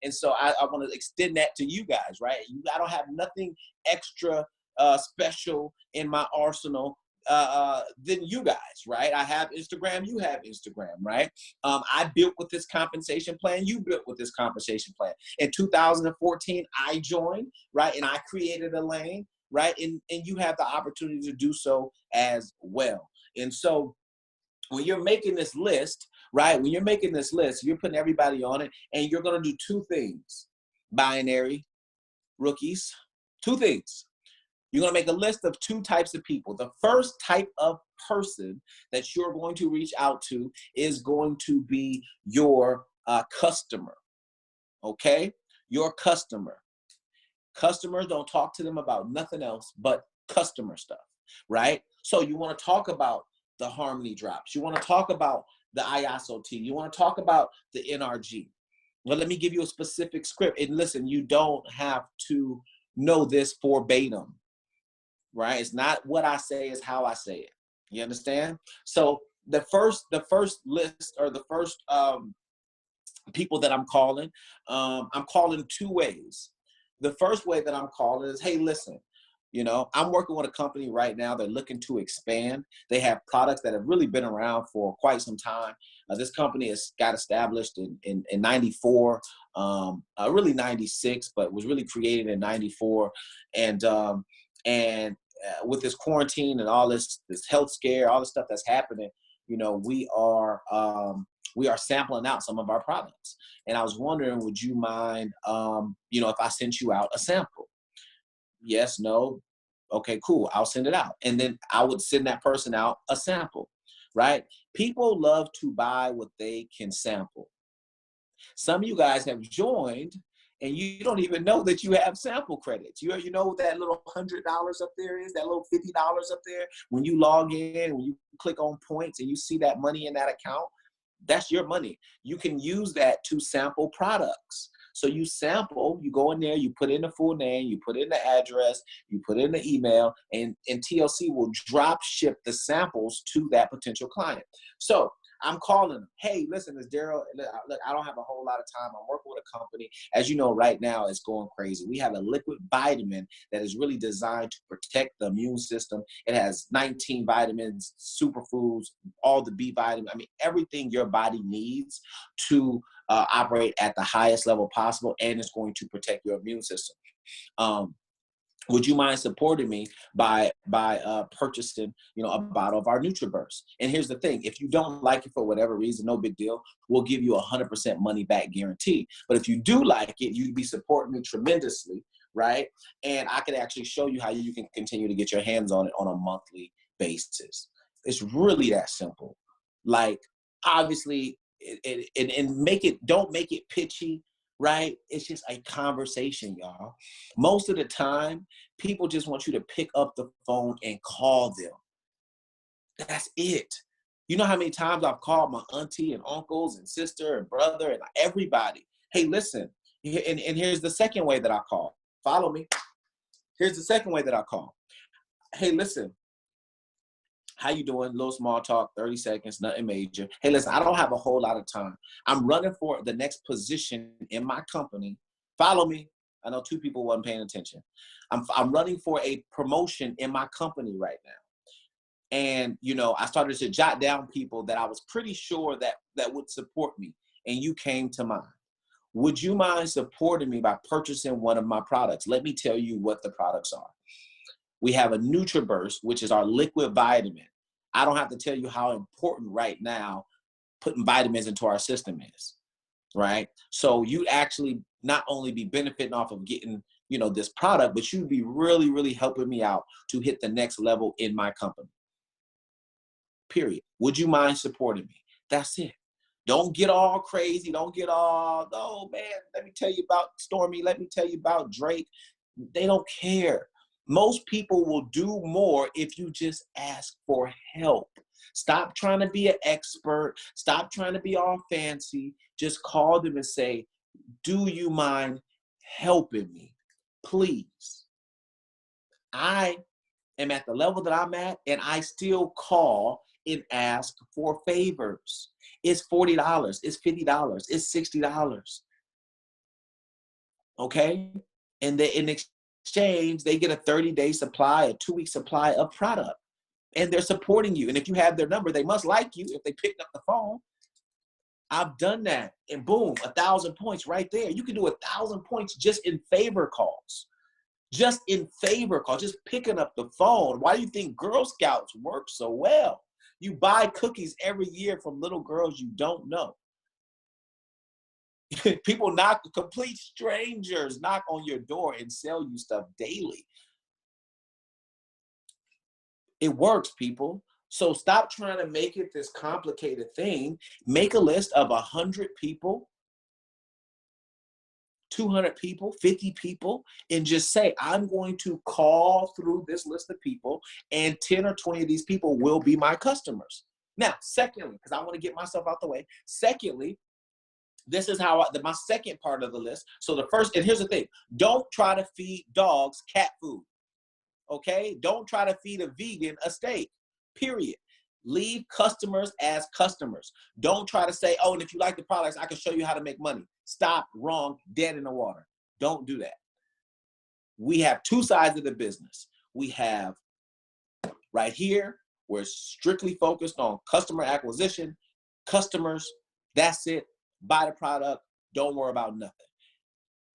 And so I want to extend that to you guys, right? I don't have nothing extra special in my arsenal than you guys, right? I have Instagram, you have Instagram, right? I built with this compensation plan, you built with this compensation plan. In 2014, I joined, right? And I created a lane, right? And you have the opportunity to do so as well. And so when you're making this list, right? When you're making this list, you're putting everybody on it, and you're going to do two things. Binary, rookies, two things. You're going to make a list of two types of people. The first type of person that you're going to reach out to is going to be your customer, okay? Your customer. Customers, don't talk to them about nothing else but customer stuff, right? So you want to talk about the Harmony drops. You want to talk about the Iaso Tea. You want to talk about the NRG. Well, let me give you a specific script. And listen, you don't have to know this verbatim, right? It's not what I say, it's how I say it. You understand? So the first list, or the first people that I'm calling two ways. The first way that I'm calling is, hey, listen, you know, I'm working with a company right now. They're looking to expand. They have products that have really been around for quite some time. This company has got established in 94, really 96, but was really created in 94. And with this quarantine and all this health scare, all the stuff that's happening, you know, we are sampling out some of our products. And I was wondering, would you mind, you know, if I sent you out a sample? Yes, no, okay, cool, I'll send it out. And then I would send that person out a sample, right? People love to buy what they can sample. Some of you guys have joined and you don't even know that you have sample credits. You know what that little $100 up there is, that little $50 up there? When you log in, when you click on points and you see that money in that account, that's your money. You can use that to sample products. So you sample, you go in there, you put in the full name, you put in the address, you put in the email, and TLC will drop ship the samples to that potential client. So I'm calling them. Hey, listen, it's Darryl. Look, I don't have a whole lot of time. I'm working with a company. As you know, right now it's going crazy. We have a liquid vitamin that is really designed to protect the immune system. It has 19 vitamins, superfoods, all the B vitamins. I mean, everything your body needs to operate at the highest level possible, and it's going to protect your immune system. Would you mind supporting me by purchasing, you know, a bottle of our NutriBurst? And here's the thing: if you don't like it for whatever reason, no big deal. We'll give you 100% money back guarantee. But if you do like it, you'd be supporting me tremendously, right? And I could actually show you how you can continue to get your hands on it on a monthly basis. It's really that simple. Like, obviously, don't make it pitchy. Right? It's just a conversation, y'all. Most of the time, people just want you to pick up the phone and call them. That's it. You know how many times I've called my auntie and uncles and sister and brother and everybody. Hey, listen, and here's the second way that I call. Follow me. Here's the second way that I call. Hey, listen. How you doing? Little small talk, 30 seconds, nothing major. Hey, listen, I don't have a whole lot of time. I'm running for the next position in my company. Follow me. I know two people wasn't paying attention. I'm running for a promotion in my company right now. And, you know, I started to jot down people that I was pretty sure that would support me. And you came to mind. Would you mind supporting me by purchasing one of my products? Let me tell you what the products are. We have a NutriBurst, which is our liquid vitamin. I don't have to tell you how important right now putting vitamins into our system is, right? So you actually not only be benefiting off of getting, you know, this product, but you'd be really, really helping me out to hit the next level in my company. Period. Would you mind supporting me? That's it. Don't get all crazy. Don't get all, oh man, let me tell you about Stormy. Let me tell you about Drake. They don't care. Most people will do more if you just ask for help. Stop trying to be an expert. Stop trying to be all fancy. Just call them and say, do you mind helping me? Please. I am at the level that I'm at, and I still call and ask for favors. It's $40. It's $50. It's $60. okay? And they, in exchange, they get a 30-day supply, a 2-week supply of product. And they're supporting you. And if you have their number, they must like you if they picked up the phone. I've done that. And boom, 1,000 points right there. You can do 1,000 points just in favor calls. Just in favor calls, just picking up the phone. Why do you think Girl Scouts work so well? You buy cookies every year from little girls you don't know. People knock, complete strangers knock on your door and sell you stuff daily. It works, people. So stop trying to make it this complicated thing. Make a list of 100 people, 200 people, 50 people, and just say, I'm going to call through this list of people, and 10 or 20 of these people will be my customers. Now, secondly, because I want to get myself out the way, secondly, this is how my second part of the list. So the first, and here's the thing, don't try to feed dogs cat food, okay? Don't try to feed a vegan a steak, period. Leave customers as customers. Don't try to say, oh, and if you like the products, I can show you how to make money. Stop, wrong, dead in the water. Don't do that. We have two sides of the business. We have right here, we're strictly focused on customer acquisition, customers, that's it. Buy the product, don't worry about nothing.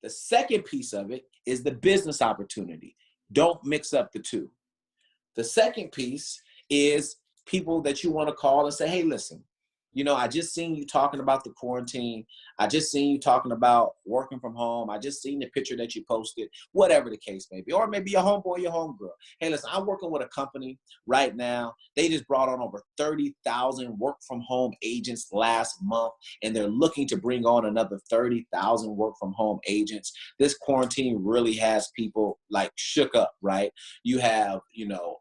The second piece of it is the business opportunity. Don't mix up the two. The second piece is people that you want to call and say, hey, listen, you know, I just seen you talking about the quarantine. I just seen you talking about working from home. I just seen the picture that you posted, whatever the case may be. Or maybe your homeboy, your homegirl. Hey, listen, I'm working with a company right now. They just brought on over 30,000 work from home agents last month, and they're looking to bring on another 30,000 work from home agents. This quarantine really has people like shook up, right? You have, you know,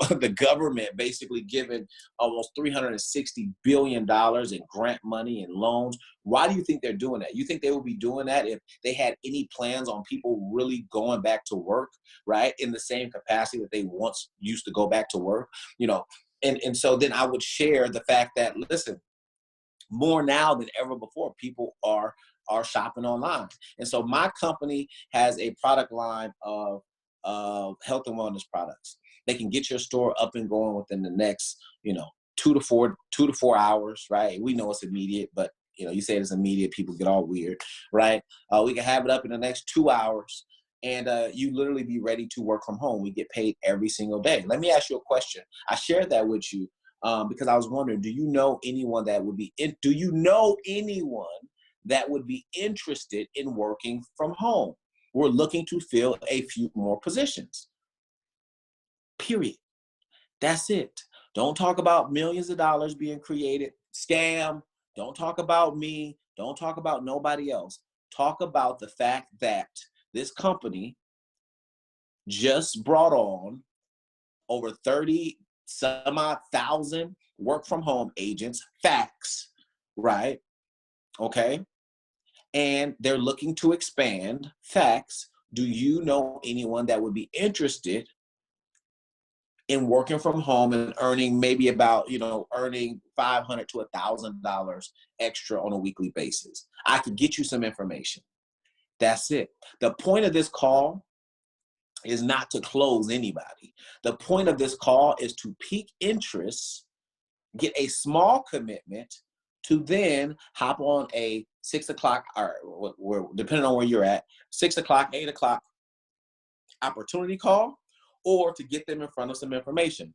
the government basically giving almost $360 billion in grant money and loans. Why do you think they're doing that? You think they would be doing that if they had any plans on people really going back to work, right? In the same capacity that they once used to go back to work, you know? And so then I would share the fact that, listen, more now than ever before, people are shopping online. And so my company has a product line of health and wellness products. They can get your store up and going within the next, you know, 2 to 4 hours, right? We know it's immediate, but you know, you say it's immediate, people get all weird, right? We can have it up in the next 2 hours, and you literally be ready to work from home. We get paid every single day. Let me ask you a question. I shared that with you because I was wondering, do you know anyone that would be interested in working from home? We're looking to fill a few more positions. Period. That's it. Don't talk about millions of dollars being created. Scam. Don't talk about me. Don't talk about nobody else. Talk about the fact that this company just brought on over 30 some odd thousand work from home agents, facts, right? Okay. And they're looking to expand, facts. Do you know anyone that would be interested in working from home and earning maybe about, you know, earning $500 to $1,000 extra on a weekly basis? I could get you some information. That's it. The point of this call is not to close anybody. The point of this call is to pique interest, get a small commitment, to then hop on a 6 o'clock, or depending on where you're at, 6 o'clock, 8 o'clock opportunity call, or to get them in front of some information.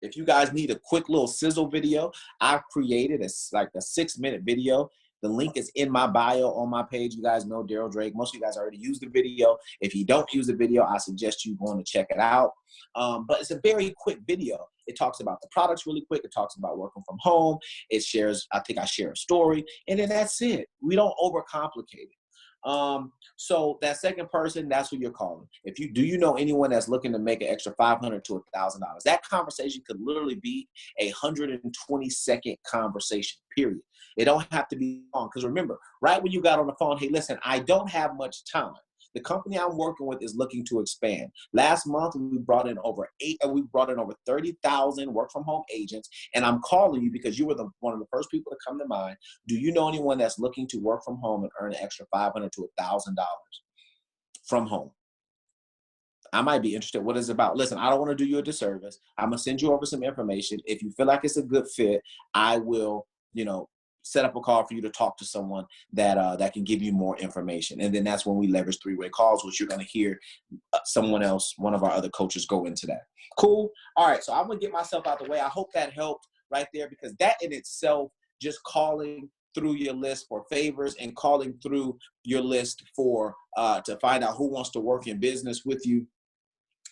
If you guys need a quick little sizzle video, I've created a 6-minute video. The link is in my bio on my page. You guys know Darryl Drake. Most of you guys already used the video. If you don't use the video, I suggest you going to check it out. But it's a very quick video. It talks about the products really quick. It talks about working from home. It shares, I think I share a story, and then that's it. We don't overcomplicate it. So that second person, that's who you're calling. Do you know anyone that's looking to make an extra $500 to $1,000? That conversation could literally be a 120-second conversation, period. It don't have to be long, because remember, right when you got on the phone, hey, listen, I don't have much time. The company I'm working with is looking to expand. Last month, we brought in over 30,000 work from home agents, and I'm calling you because you were one of the first people to come to mind. Do you know anyone that's looking to work from home and earn an extra $500 to $1,000? from home. I might be interested. What is it about? Listen, I don't want to do you a disservice. I'm going to send you over some information. If you feel like it's a good fit, I will, set up a call for you to talk to someone that can give you more information. And then that's when we leverage three-way calls, which you're going to hear someone else, one of our other coaches, go into that. Cool. All right. So I'm going to get myself out the way. I hope that helped right there, because that in itself, just calling through your list for favors and calling through your list for to find out who wants to work in business with you,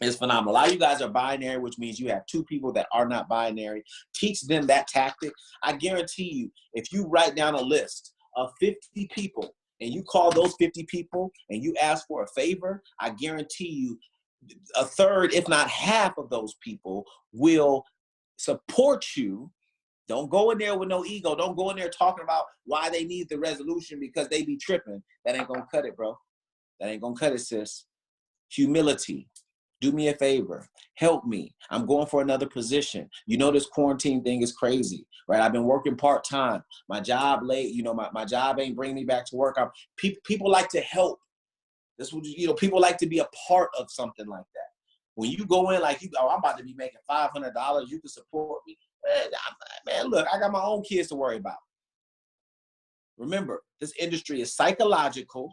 is phenomenal. A lot of you guys are binary, which means you have two people that are not binary. Teach them that tactic. I guarantee you, if you write down a list of 50 people and you call those 50 people and you ask for a favor, I guarantee you a third, if not half of those people will support you. Don't go in there with no ego. Don't go in there talking about why they need the resolution because they be tripping. That ain't gonna cut it, bro. That ain't gonna cut it, sis. Humility. Do me a favor. Help me. I'm going for another position. This quarantine thing is crazy, right? I've been working part-time. My job late, my job ain't bringing me back to work. People like to help. This would, people like to be a part of something like that. When you go in like, I'm about to be making $500, you can support me. Man, look, I got my own kids to worry about. Remember, this industry is psychological,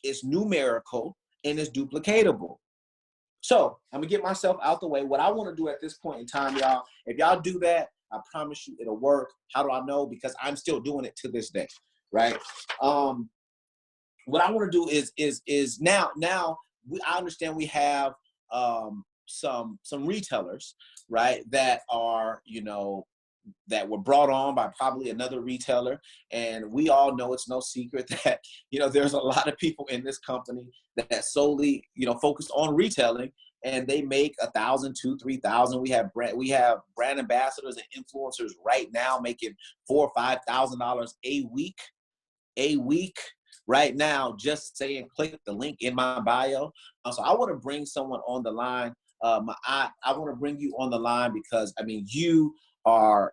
it's numerical, and it's duplicatable. So I'm going to get myself out the way. What I want to do at this point in time, y'all, if y'all do that, I promise you it'll work. How do I know? Because I'm still doing it to this day, right? What I want to do is now I understand we have some retailers, right, that are, that were brought on by probably another retailer. And we all know it's no secret that, there's a lot of people in this company that solely, focused on retailing, and they make $1,000, $2,000, $3,000. We have brand ambassadors and influencers right now making $4,000 or $5,000 a week right now, just saying, click the link in my bio. So I want to bring someone on the line. I want to bring you on the line because, you are,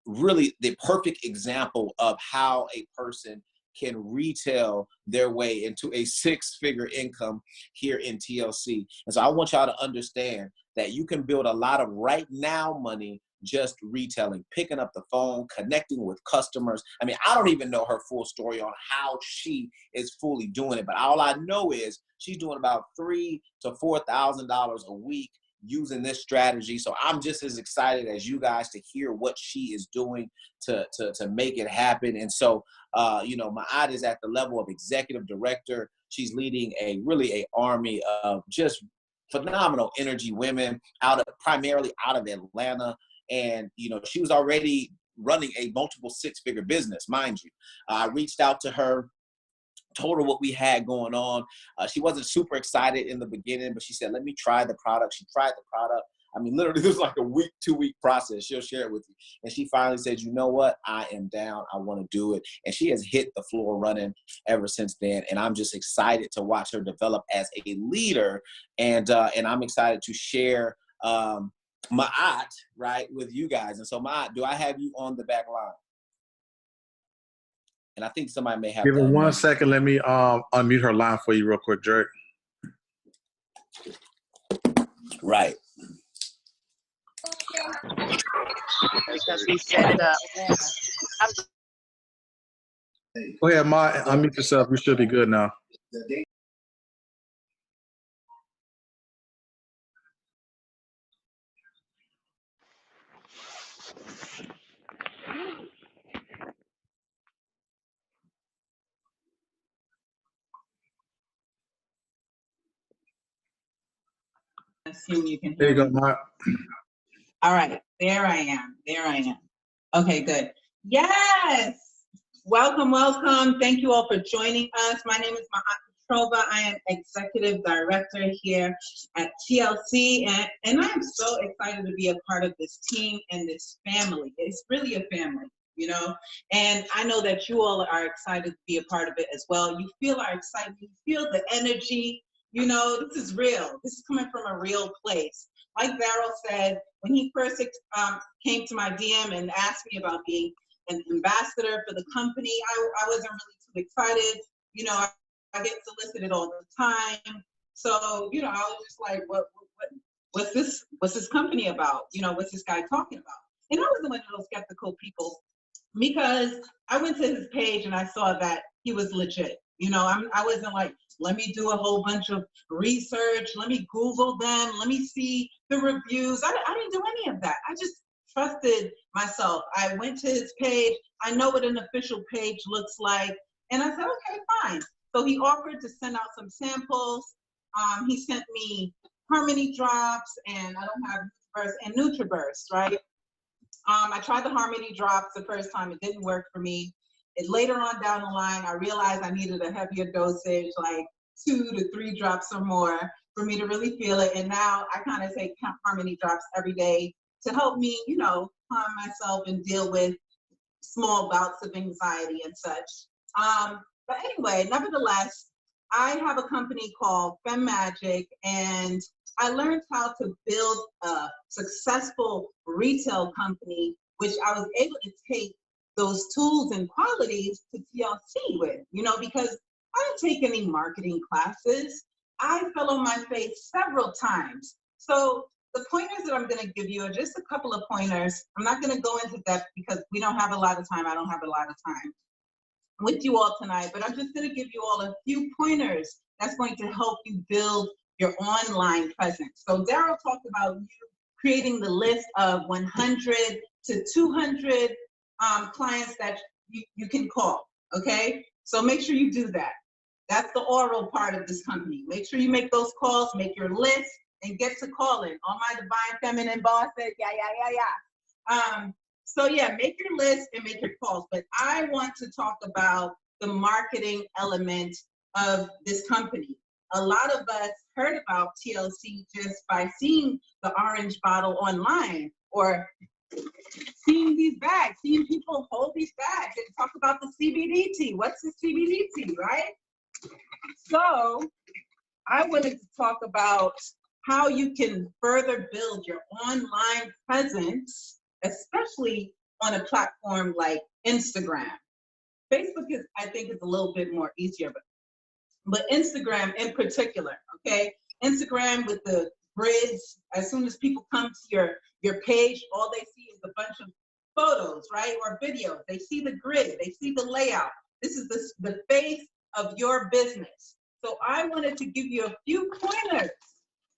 really the perfect example of how a person can retail their way into a six-figure income here in TLC. And so I want y'all to understand that you can build a lot of right now money just retailing, picking up the phone, connecting with customers. I don't even know her full story on how she is fully doing it, but all I know is she's doing about $3,000 to $4,000 a week using this strategy. So I'm just as excited as you guys to hear what she is doing to make it happen. And so, Ma'at is at the level of executive director. She's leading a army of just phenomenal energy women primarily out of Atlanta. And, she was already running a multiple six-figure business, mind you. I reached out to her, told her what we had going on. She wasn't super excited in the beginning, but she said, let me try the product. She tried the product. Literally, this was like a 2-week process. She'll share it with you. And she finally said, you know what? I am down. I want to do it. And she has hit the floor running ever since then. And I'm just excited to watch her develop as a leader. And I'm excited to share Ma'at, right, with you guys. And so, Ma'at, do I have you on the back line? And I think somebody may have. Give me 1 second. Let me unmute her line for you real quick, Drake. Right. Because he said, go ahead, Ma. Unmute yourself. You should be good now. assume you can There hear you go, me. Ma. All right, there I am. Okay, good. Yes. Welcome. Thank you all for joining us. My name is Ma'at Petrova. I am Executive Director here at TLC, and I'm so excited to be a part of this team and this family. It's really a family, and I know that you all are excited to be a part of it as well. You feel our excitement, you feel the energy, this is real. This is coming from a real place. Like Darryl said, when he first came to my DM and asked me about being an ambassador for the company, I wasn't really too excited. I get solicited all the time. So, you know, I was just like, what's this company about? You know, what's this guy talking about? And I wasn't one of those skeptical people, because I went to his page and I saw that he was legit. You know, I wasn't like, let me do a whole bunch of research, let me Google them, let me see the reviews. I didn't do any of that. I just trusted myself. I went to his page. I know what an official page looks like. And I said, okay, fine. So he offered to send out some samples. He sent me Harmony drops, and I don't have Nutriburst and Nutriburst, right? I tried the Harmony drops the first time. It didn't work for me. Later on down the line, I realized I needed a heavier dosage, like 2 to 3 drops or more, for me to really feel it. And now I kind of take Harmony drops every day to help me, you know, calm myself and deal with small bouts of anxiety and such. But anyway, nevertheless, I have a company called Fem Magic, and I learned how to build a successful retail company, which I was able to take those tools and qualities to TLC with, you know, because I didn't take any marketing classes. I fell on my face several times. So the pointers that I'm going to give you are just a couple of pointers. I'm not going to go into depth because we don't have a lot of time. I don't have a lot of time with you all tonight, but I'm just going to give you all a few pointers that's going to help you build your online presence. So Darryl talked about you creating the list of 100 to 200 clients that you can call, okay? So make sure you do that. That's the oral part of this company. Make sure you make those calls, make your list, and get to calling. All my divine feminine boss said, yeah. So yeah, make your list and make your calls. But I want to talk about the marketing element of this company. A lot of us heard about TLC just by seeing the orange bottle online, or seeing these bags, seeing people hold these bags and talk about the CBD tea. What's the CBD tea, right? So I wanted to talk about how you can further build your online presence, especially on a platform like Instagram. Facebook is, I think, is a little bit more easier, but Instagram in particular, okay? Instagram with the grids, as soon as people come to your page, all they see is a bunch of photos, right? Or videos. They see the grid, they see the layout. This is the face of your business. So I wanted to give you a few pointers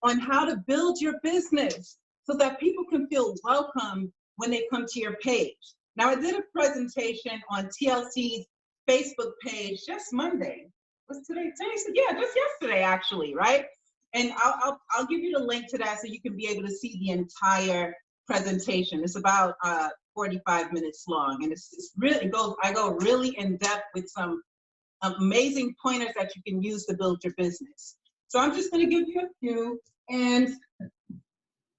on how to build your business so that people can feel welcome when they come to your page. Now, I did a presentation on TLC's Facebook page just Monday. What's today? Yeah, just yesterday, actually, right? And I'll give you the link to that so you can be able to see the entire presentation. It's about 45 minutes long, and it's really I go really in depth with some amazing pointers that you can use to build your business. So I'm just going to give you a few, and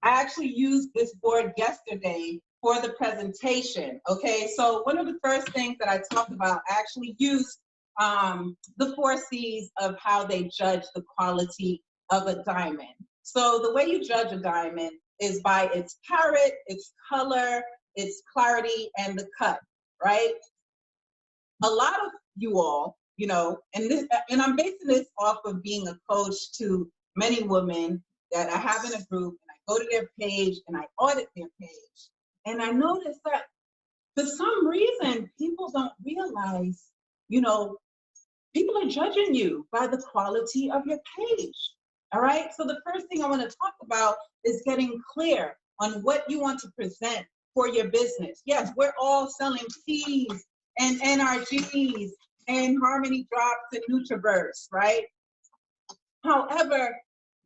I actually used this board yesterday for the presentation. Okay, so one of the first things that I talked about, I actually used the 4 C's of how they judge the quality of a diamond. So the way you judge a diamond is by its carat, its color, its clarity, and the cut, right? A lot of you all, you know, and I'm basing this off of being a coach to many women that I have in a group, and I go to their page and I audit their page. And I noticed that for some reason, people don't realize, you know, people are judging you by the quality of your page. All right. So the first thing I want to talk about is getting clear on what you want to present for your business. Yes, we're all selling teas and NRGs and Harmony drops and Nutriburst, right? However,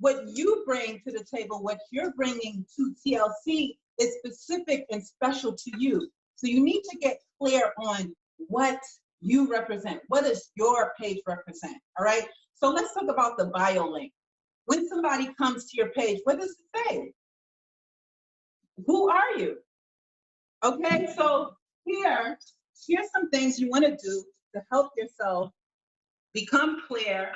what you bring to the table, what you're bringing to TLC is specific and special to you. So you need to get clear on what you represent. What does your page represent? All right. So let's talk about the bio link. When somebody comes to your page, what does it say? Who are you? Okay. So here's some things you want to do to help yourself become clear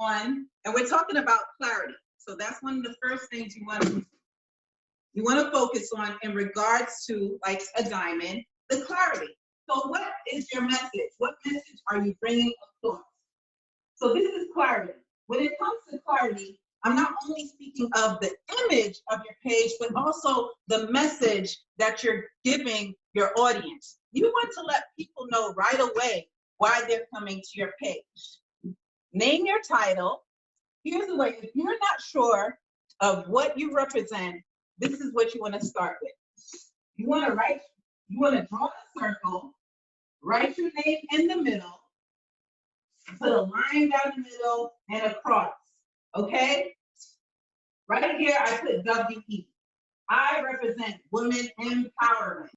on, and we're talking about clarity. So that's one of the first things you want to focus on in regards to, like a diamond, the clarity. So what is your message? What message are you bringing across? So this is clarity. When it comes to clarity, I'm not only speaking of the image of your page, but also the message that you're giving your audience. You want to let people know right away why they're coming to your page. Name your title. Here's the way, if you're not sure of what you represent, this is what you want to start with. You want to draw a circle, write your name in the middle, put a line down the middle and a cross, okay? Right here, I put WE. I represent women empowerment.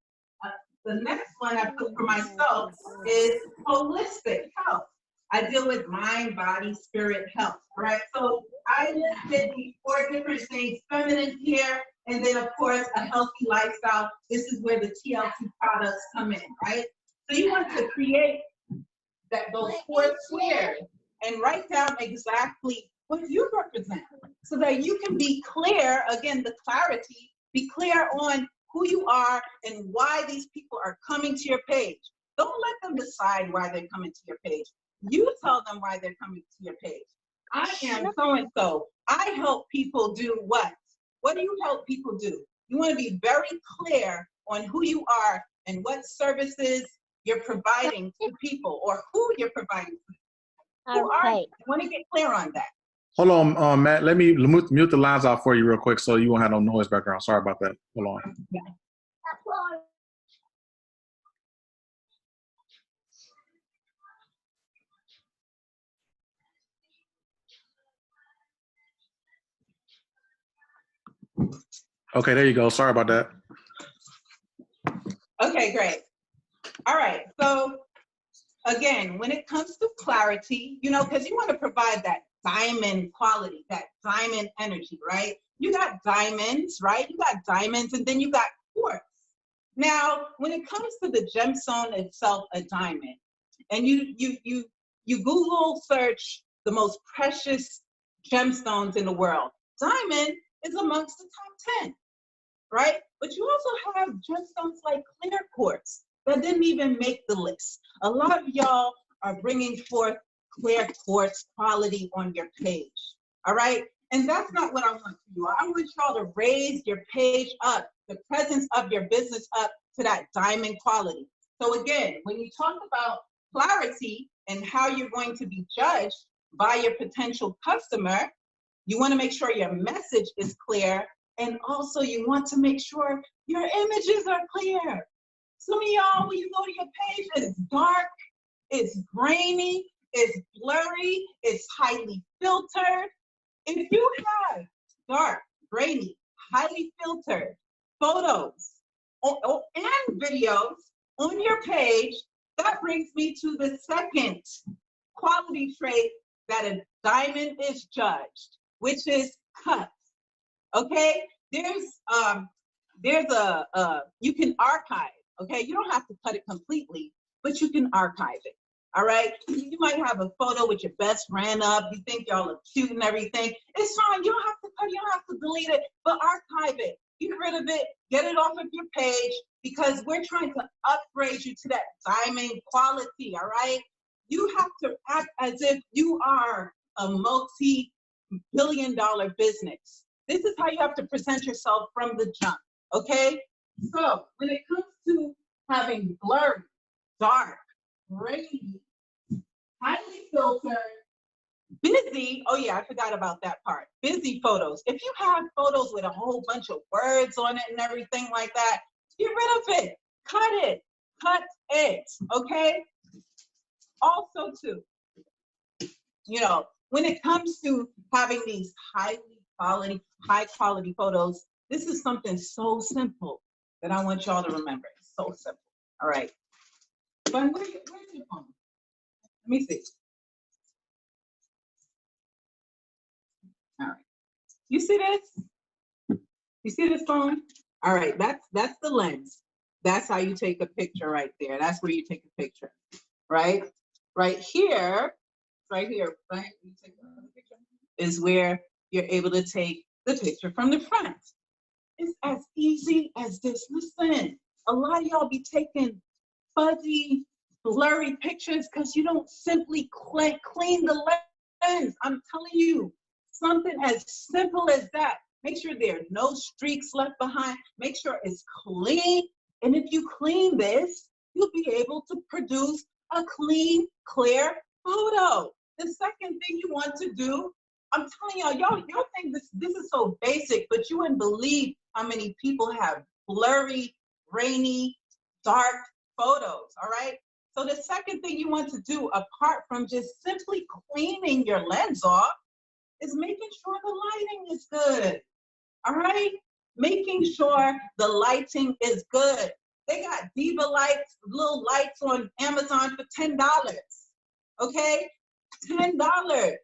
The next one I put for myself is holistic health. I deal with mind, body, spirit, health, right? So I listed these 4 different things, feminine care, and then of course a healthy lifestyle. This is where the TLC products come in, right? So you want to create those 4 squares and write down exactly what you represent so that you can be clear, again, the clarity, be clear on who you are and why these people are coming to your page. Don't let them decide why they're coming to your page. You tell them why they're coming to your page. I am so-and-so. I help people do what? What do you help people do? You want to be very clear on who you are and what services you're providing to people or who you're providing to. Who are you? You want to get clear on that. Hold on, Matt. Let me mute the lines out for you real quick so you won't have no noise background. Sorry about that. Hold on. Yeah. Okay, there you go. Sorry about that. Okay, great. All right, so again, when it comes to clarity, you know, because you want to provide that diamond quality, that diamond energy, right? You got diamonds, right? You got diamonds, and then you got quartz. Now, when it comes to the gemstone itself, a diamond, and you Google search the most precious gemstones in the world, diamond is amongst the top 10, right? But you also have gemstones like clear quartz that didn't even make the list. A lot of y'all are bringing forth clear quartz quality on your page, all right? And that's not what I want for you. I want y'all to raise your page up, the presence of your business up to that diamond quality. So again, when you talk about clarity and how you're going to be judged by your potential customer, you want to make sure your message is clear, and also you want to make sure your images are clear. Some of y'all, when you go to your page, it's dark, it's grainy, it's blurry, it's highly filtered. If you have dark, grainy, highly filtered photos and videos on your page, that brings me to the second quality trait that a diamond is judged, which is cut. Okay, there's you can archive. Okay, you don't have to cut it completely, but you can archive it. All right, you might have a photo with your best friend up. You think y'all look cute and everything. It's fine. You don't have to cut. You don't have to delete it, but archive it. Get rid of it. Get it off of your page because we're trying to upgrade you to that diamond quality. All right, you have to act as if you are a multi-billion-dollar business. This is how you have to present yourself from the jump. Okay, so when it comes to having blurry, dark, grainy, highly filtered, busy, oh yeah, I forgot about that part, busy photos. If you have photos with a whole bunch of words on it and everything like that, get rid of it, cut it, okay? Also too, you know, when it comes to having these high quality photos, this is something so simple that I want y'all to remember. It's so simple, all right? But where's your phone? Let me see. All right. You see this? You see this phone? All right, that's the lens. That's how you take a picture right there. That's where you take a picture, right? Right here, right? You take another picture, is where you're able to take the picture from the front. It's as easy as this. Listen, a lot of y'all be taking fuzzy, blurry pictures because you don't simply clean the lens lens. I'm telling you, something as simple as that. Make sure there are no streaks left behind. Make sure it's clean. And if you clean this, you'll be able to produce a clean, clear photo. The second thing you want to do, I'm telling y'all think this is so basic, but you wouldn't believe how many people have blurry, rainy, dark photos, all right? So the second thing you want to do, apart from just simply cleaning your lens off, is making sure the lighting is good, all right? Making sure the lighting is good. They got Diva lights, little lights on Amazon for $10, okay? $10.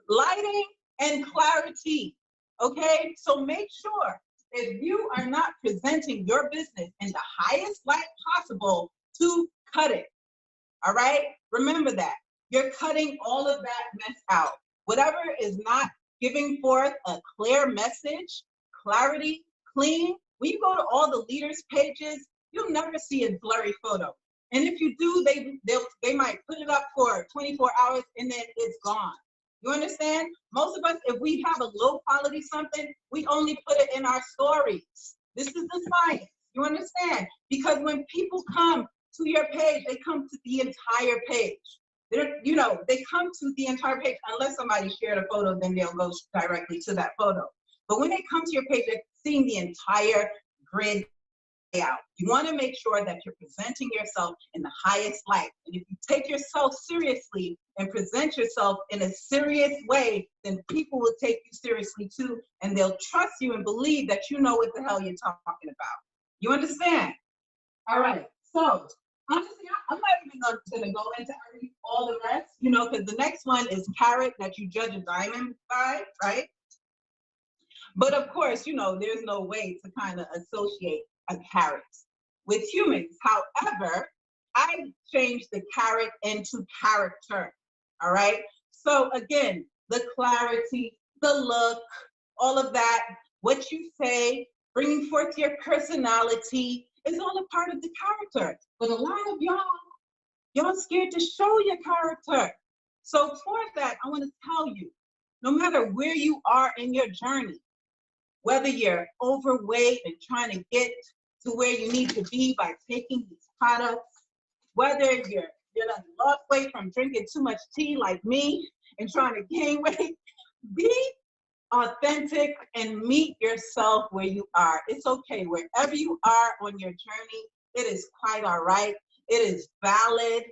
Lighting and clarity, okay? So make sure if you are not presenting your business in the highest light possible, to cut it, all right? Remember that. You're cutting all of that mess out. Whatever is not giving forth a clear message, clarity, clean, when you go to all the leaders' pages, you'll never see a blurry photo. And if you do, they might put it up for 24 hours and then it's gone. You understand? Most of us, if we have a low quality something, we only put it in our stories. This is the science. You understand? Because when people come to your page, they come to the entire page. They come to the entire page, unless somebody shared a photo, then they'll go directly to that photo. But when they come to your page, they're seeing the entire grid layout. You want to make sure that you're presenting yourself in the highest light. And if you take yourself seriously and present yourself in a serious way, then people will take you seriously too, and they'll trust you and believe that you know what the hell you're talking about. You understand? All right. So honestly, I'm not even going to go into all the rest, because the next one is carat that you judge a diamond by, right? But of course, there's no way to kind of associate a carat with humans. However, I changed the carat into character, all right? So again, the clarity, the look, all of that, what you say, bringing forth your personality is all a part of the character. But a lot of y'all scared to show your character. So for that, I want to tell you, no matter where you are in your journey, whether you're overweight and trying to get to where you need to be by taking these products, whether you're lost weight from drinking too much tea like me and trying to gain weight, be authentic and meet yourself where you are. It's okay. Wherever you are on your journey, it is quite all right. It is valid.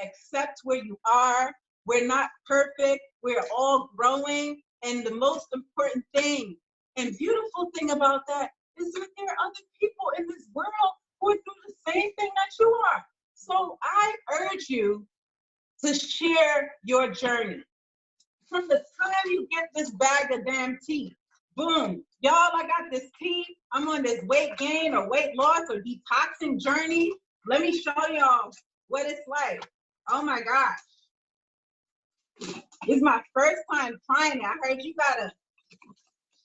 Accept where you are. We're not perfect. We're all growing. And the most important thing and beautiful thing about that is that there are other people in this world who are doing the same thing that you are. So I urge you to share your journey. From the time you get this bag of damn tea, boom, y'all, I got this tea. I'm on this weight gain or weight loss or detoxing journey. Let me show y'all what it's like. Oh my gosh. This is my first time trying it. I heard you gotta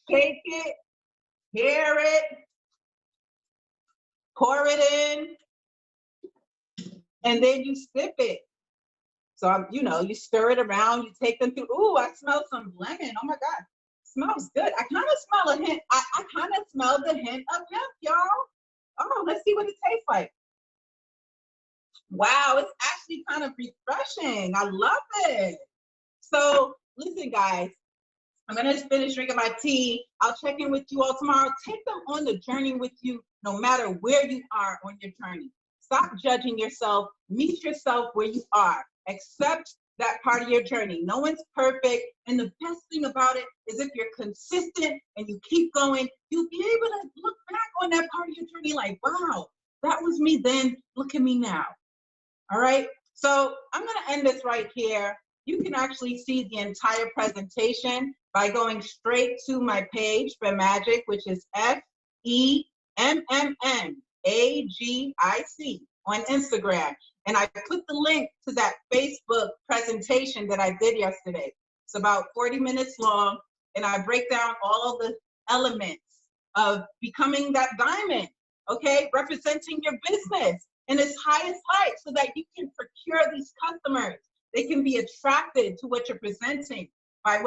shake it, hear it, pour it in, and then you sip it. So, you stir it around, you take them through. Ooh, I smell some lemon. Oh my God, smells good. I kind of smell a hint. I kind of smell the hint of hemp, y'all. Oh, let's see what it tastes like. Wow, it's actually kind of refreshing. I love it. So listen, guys, I'm gonna finish drinking my tea. I'll check in with you all tomorrow. Take them on the journey with you, no matter where you are on your journey. Stop judging yourself. Meet yourself where you are. Accept that part of your journey. No one's perfect. And the best thing about it is if you're consistent and you keep going, you'll be able to look back on that part of your journey like, wow, that was me then. Look at me now. All right. So I'm going to end this right here. You can actually see the entire presentation by going straight to my page for Magic, which is FEMMMAGIC on Instagram. And I put the link to that Facebook presentation that I did yesterday. It's about 40 minutes long, and I break down all of the elements of becoming that diamond, okay? Representing your business in its highest light so that you can procure these customers. They can be attracted to what you're presenting by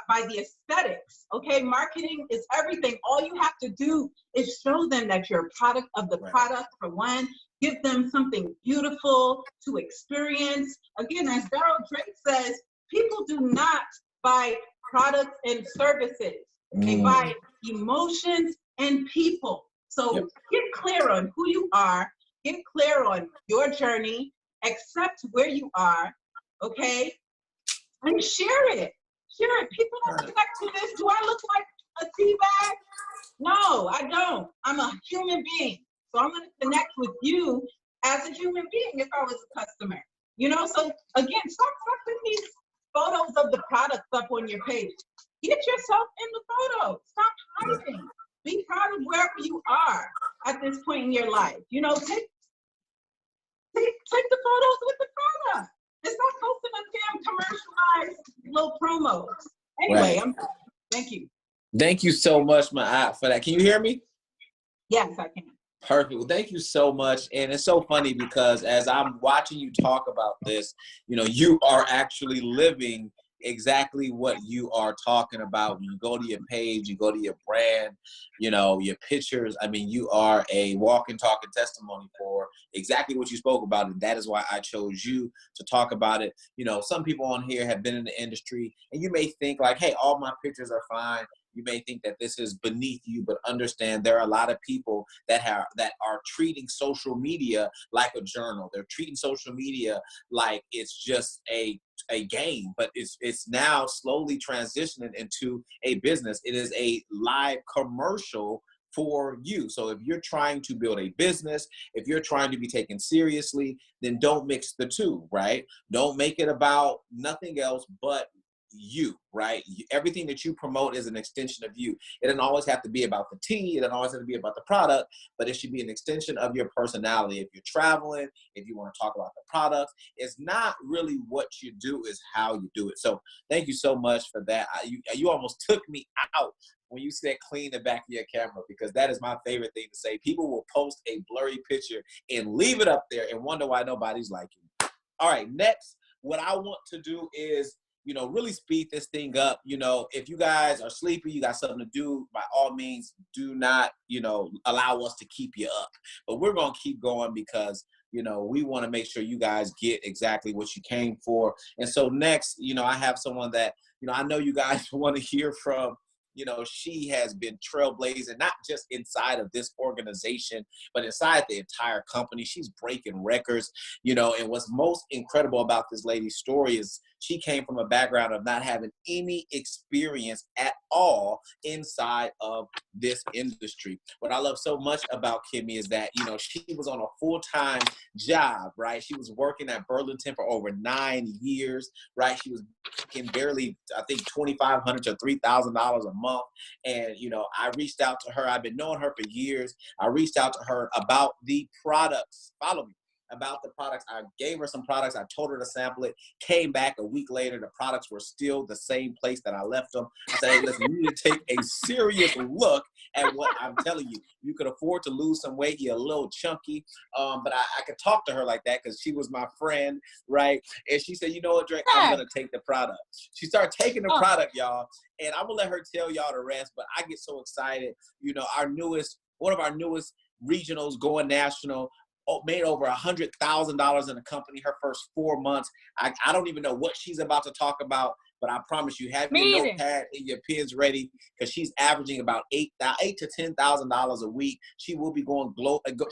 by the aesthetics. Okay, marketing is everything. All you have to do is show them that you're a product of the product, for one. Give them something beautiful to experience. Again, as Darryl Drake says, people do not buy products and services. They buy emotions and people. So get clear on who you are, get clear on your journey, accept where you are, okay? And share it. Share it. People don't connect to this. Do I look like a tea bag? No, I don't. I'm a human being. So I'm going to connect with you as a human being if I was a customer. You know, so again, stop putting these photos of the products up on your page. Get yourself in the photo. Stop hiding. Be proud of wherever you are at this point in your life. You know, take the photos with the product. It's not posting a damn commercialized little promos. Anyway, thank you. Thank you so much, my for that. Can you hear me? Yes, I can. Perfect. Well, thank you so much. And it's so funny because as I'm watching you talk about this, you know, you are actually living exactly what you are talking about. When you go to your page, you go to your brand, you know, your pictures. I mean, you are a walking, talking testimony for exactly what you spoke about. And that is why I chose you to talk about it. You know, some people on here have been in the industry and you may think like, hey, all my pictures are fine. You may think that this is beneath you, but understand there are a lot of people that are treating social media like a journal. They're treating social media like it's just a game, but it's now slowly transitioning into a business. It is a live commercial for you. So if you're trying to build a business, if you're trying to be taken seriously, then don't mix the two, right? Don't make it about nothing else but you, right? Everything that you promote is an extension of you. It doesn't always have to be about the tea. It doesn't always have to be about the product, but it should be an extension of your personality. If you're traveling, if you want to talk about the products, it's not really what you do, is how you do it. So thank you so much for that. You almost took me out when you said clean the back of your camera, because that is my favorite thing to say. People will post a blurry picture and leave it up there and wonder why nobody's liking it. All right, next, what I want to do is, you know, really speed this thing up. You know, if you guys are sleepy, you got something to do, by all means, do not, you know, allow us to keep you up. But we're going to keep going because, you know, we want to make sure you guys get exactly what you came for. And so next, you know, I have someone that, you know, I know you guys want to hear from. You know, she has been trailblazing, not just inside of this organization, but inside the entire company. She's breaking records, you know, and what's most incredible about this lady's story is she came from a background of not having any experience at all inside of this industry. What I love so much about Kimmy is that, you know, she was on a full-time job, right? She was working at Burlington for over 9 years, right? She was making barely, I think, $2,500 to $3,000 a month. And, you know, I reached out to her. I've been knowing her for years. I reached out to her about the products. Follow me. About the products. I gave her some products. I told her to sample it. Came back a week later. The products were still the same place that I left them. I said, hey, listen, you need to take a serious look at what I'm telling you. You could afford to lose some weight. You're a little chunky. But I could talk to her like that because she was my friend, right? And she said, you know what, Drake, I'm going to take the product. She started taking the product, y'all. And I'm going to let her tell y'all the rest. But I get so excited. You know, one of our newest regionals going national, made over $100,000 in the company her first 4 months. I don't even know what she's about to talk about, but I promise you, have your notepad and your pens ready, because she's averaging about $8,000 to $10,000 a week. She will be going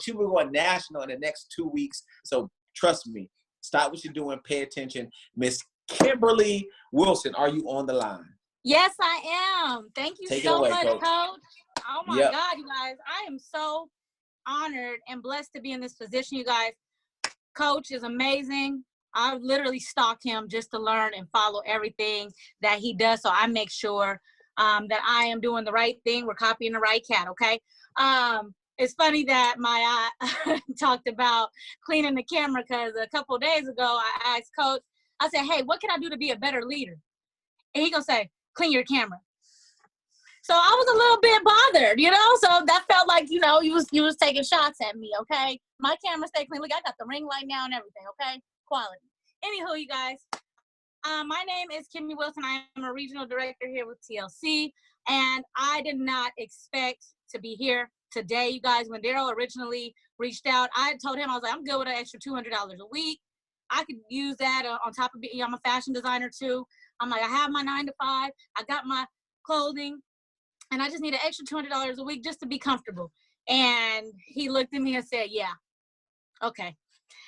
she will be going national in the next 2 weeks. So trust me, stop what you're doing, pay attention. Miss Kimberly Wilson, are you on the line? Yes, I am. Thank you so much, Coach. Oh my God, you guys, I am so honored and blessed to be in this position, you guys. Coach is amazing. I literally stalk him just to learn and follow everything that he does, so I make sure that I am doing the right thing. We're copying the right cat, okay? It's funny that my talked about cleaning the camera, because a couple of days ago I asked Coach, I said, hey, what can I do to be a better leader? And he gonna say, clean your camera. So I was a little bit bothered, you know? So that felt like, you know, you was taking shots at me, okay? My camera stay clean. Look, I got the ring light now and everything, okay? Quality. Anywho, you guys, my name is Kimmy Wilson. I am a regional director here with TLC, and I did not expect to be here today, you guys. When Darryl originally reached out, I told him, I was like, I'm good with an extra $200 a week. I could use that on top of it. I'm a fashion designer too. I'm like, I have my 9 to 5. I got my clothing, and I just need an extra $200 a week just to be comfortable. And he looked at me and said, yeah, okay.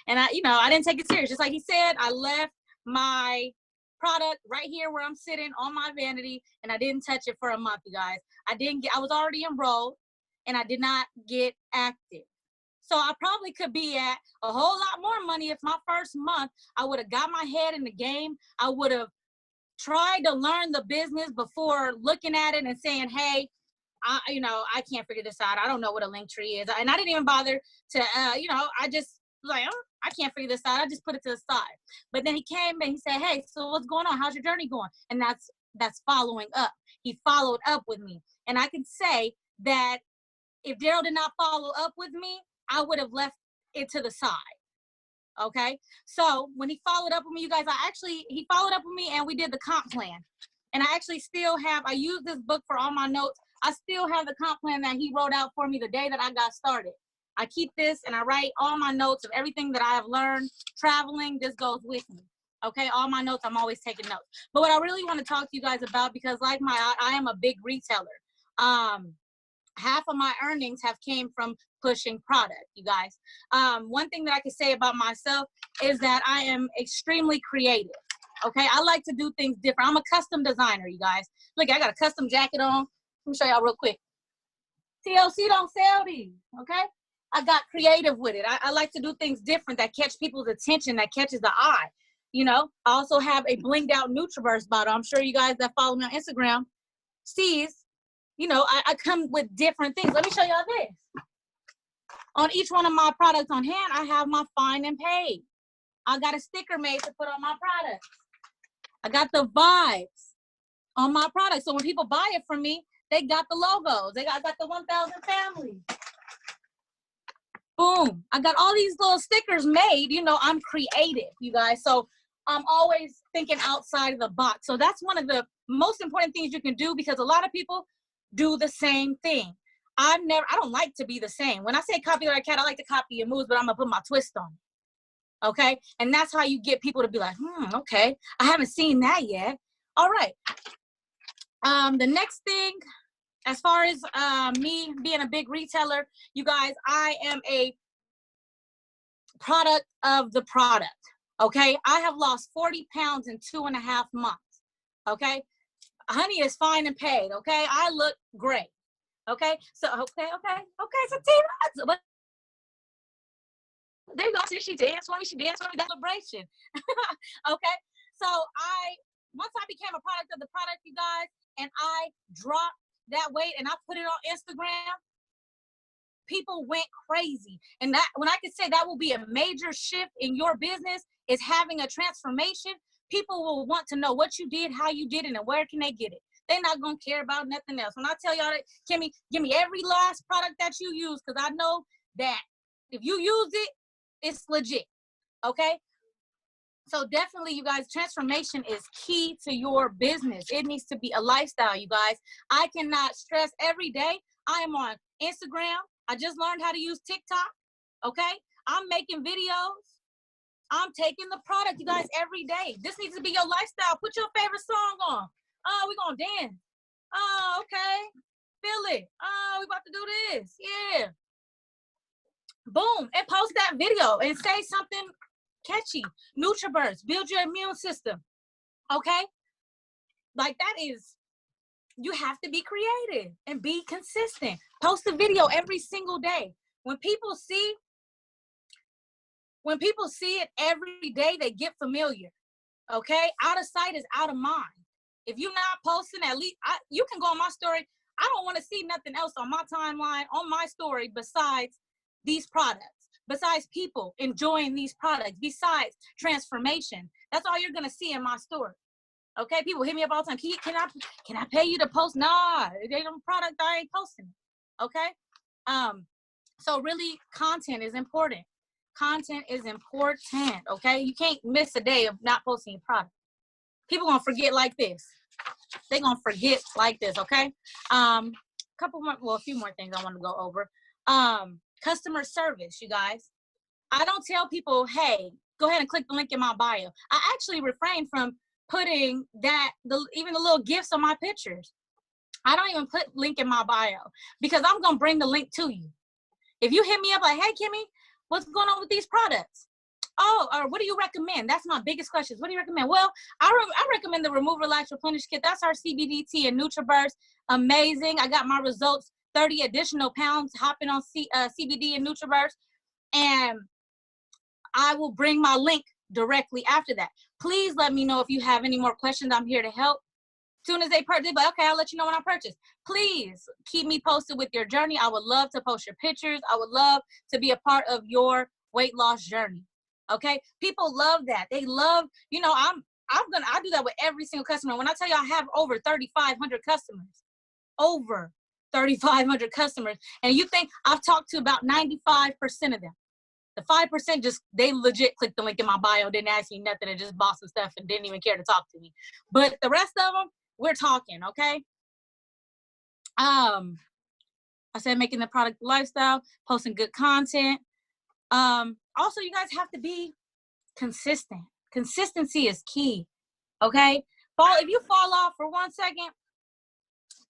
And I didn't take it serious. Just like he said, I left my product right here where I'm sitting on my vanity, and I didn't touch it for a month, you guys. I was already enrolled, and I did not get active. So I probably could be at a whole lot more money if my first month I would have got my head in the game. I would have tried to learn the business before looking at it and saying, hey, I can't figure this out. I don't know what a link tree is. And I didn't even bother to, I just was like, oh, I can't figure this out. I just put it to the side. But then he came and he said, hey, so what's going on? How's your journey going? And that's following up. He followed up with me. And I can say that if Darryl did not follow up with me, I would have left it to the side. Okay. So when he followed up with me, you guys, he followed up with me and we did the comp plan. And I actually I used this book for all my notes. I still have the comp plan that he wrote out for me the day that I got started. I keep this and I write all my notes of everything that I have learned traveling. This goes with me. Okay. All my notes, I'm always taking notes. But what I really want to talk to you guys about, because I am a big retailer. Half of my earnings have came from pushing product, you guys. One thing that I can say about myself is that I am extremely creative. Okay, I like to do things different. I'm a custom designer, you guys. Look, I got a custom jacket on. Let me show y'all real quick. TLC don't sell these, okay? I got creative with it. I like to do things different that catch people's attention, that catches the eye. I also have a blinged out NutriBurst bottle. I'm sure you guys that follow me on Instagram sees. I come with different things. Let me show y'all this. On each one of my products on hand, I have my Find and Paid. I got a sticker made to put on my products. I got the vibes on my products. So when people buy it from me, they got the logos. I got the 1000 family. Boom. I got all these little stickers made. I'm creative, you guys. So I'm always thinking outside of the box. So that's one of the most important things you can do, because a lot of people do the same thing. I don't like to be the same. When I say copy like a cat, I like to copy your moves, but I'm gonna put my twist on it. Okay? And that's how you get people to be like, okay, I haven't seen that yet. All right. The next thing, as far as me being a big retailer, you guys, I am a product of the product. Okay? I have lost 40 pounds in 2.5 months. Okay? Honey is fine and paid, okay? I look great, okay? So, okay. So, Tina, there you go. See, she danced for me. That celebration. Okay? So, once I became a product of the product, you guys, and I dropped that weight and I put it on Instagram, people went crazy. And that, when I can say that will be a major shift in your business, is having a transformation. People will want to know what you did, how you did it, and where can they get it. They're not going to care about nothing else. When I tell y'all that, Kimmy, give me every last product that you use, because I know that if you use it, it's legit, okay? So definitely, you guys, transformation is key to your business. It needs to be a lifestyle, you guys. I cannot stress every day. I am on Instagram. I just learned how to use TikTok, okay? I'm making videos. I'm taking the product, you guys, every day. This needs to be your lifestyle. Put your favorite song on. Oh, we're going to dance. Oh, okay. Feel it. Oh, we about to do this. Yeah. Boom. And post that video and say something catchy. NutriBurst. Build your immune system. Okay? Like, that is, you have to be creative and be consistent. Post a video every single day. When people see it every day, they get familiar, okay? Out of sight is out of mind. If you're not posting, at least, you can go on my story. I don't want to see nothing else on my timeline, on my story, besides these products, besides people enjoying these products, besides transformation. That's all you're going to see in my story, okay? People hit me up all the time. Can I pay you to post? Nah, they don't product, I ain't posting it, okay? So really, content is important. Content is important, okay? You can't miss a day of not posting your product. People gonna forget like this. They gonna forget like this, okay? Couple more, well, a few more things I want to go over. Customer service, you guys. I don't tell people, hey, go ahead and click the link in my bio. I actually refrain from putting that, even the little gifts on my pictures. I don't even put link in my bio because I'm gonna bring the link to you. If you hit me up like, hey, Kimmy, what's going on with these products? Oh, or what do you recommend? That's my biggest question. What do you recommend? Well, I recommend the Remove, Relax, Replenish Kit. That's our CBD tea and NutriBurst. Amazing. I got my results, 30 additional pounds hopping on CBD and NutriBurst. And I will bring my link directly after that. Please let me know if you have any more questions. I'm here to help. As soon as they purchase, but okay, I'll let you know when I purchase. Please keep me posted with your journey. I would love to post your pictures. I would love to be a part of your weight loss journey. Okay, people love that. They love, you know, I do that with every single customer. When I tell you I have over 3,500 customers, over 3,500 customers, and you think I've talked to about 95% of them. The 5% just, they legit clicked the link in my bio, didn't ask me nothing, and just bought some stuff and didn't even care to talk to me. But the rest of them, we're talking, okay? I said making the product lifestyle, posting good content. Also, you guys have to be consistent. Consistency is key, okay? If you fall off for 1 second,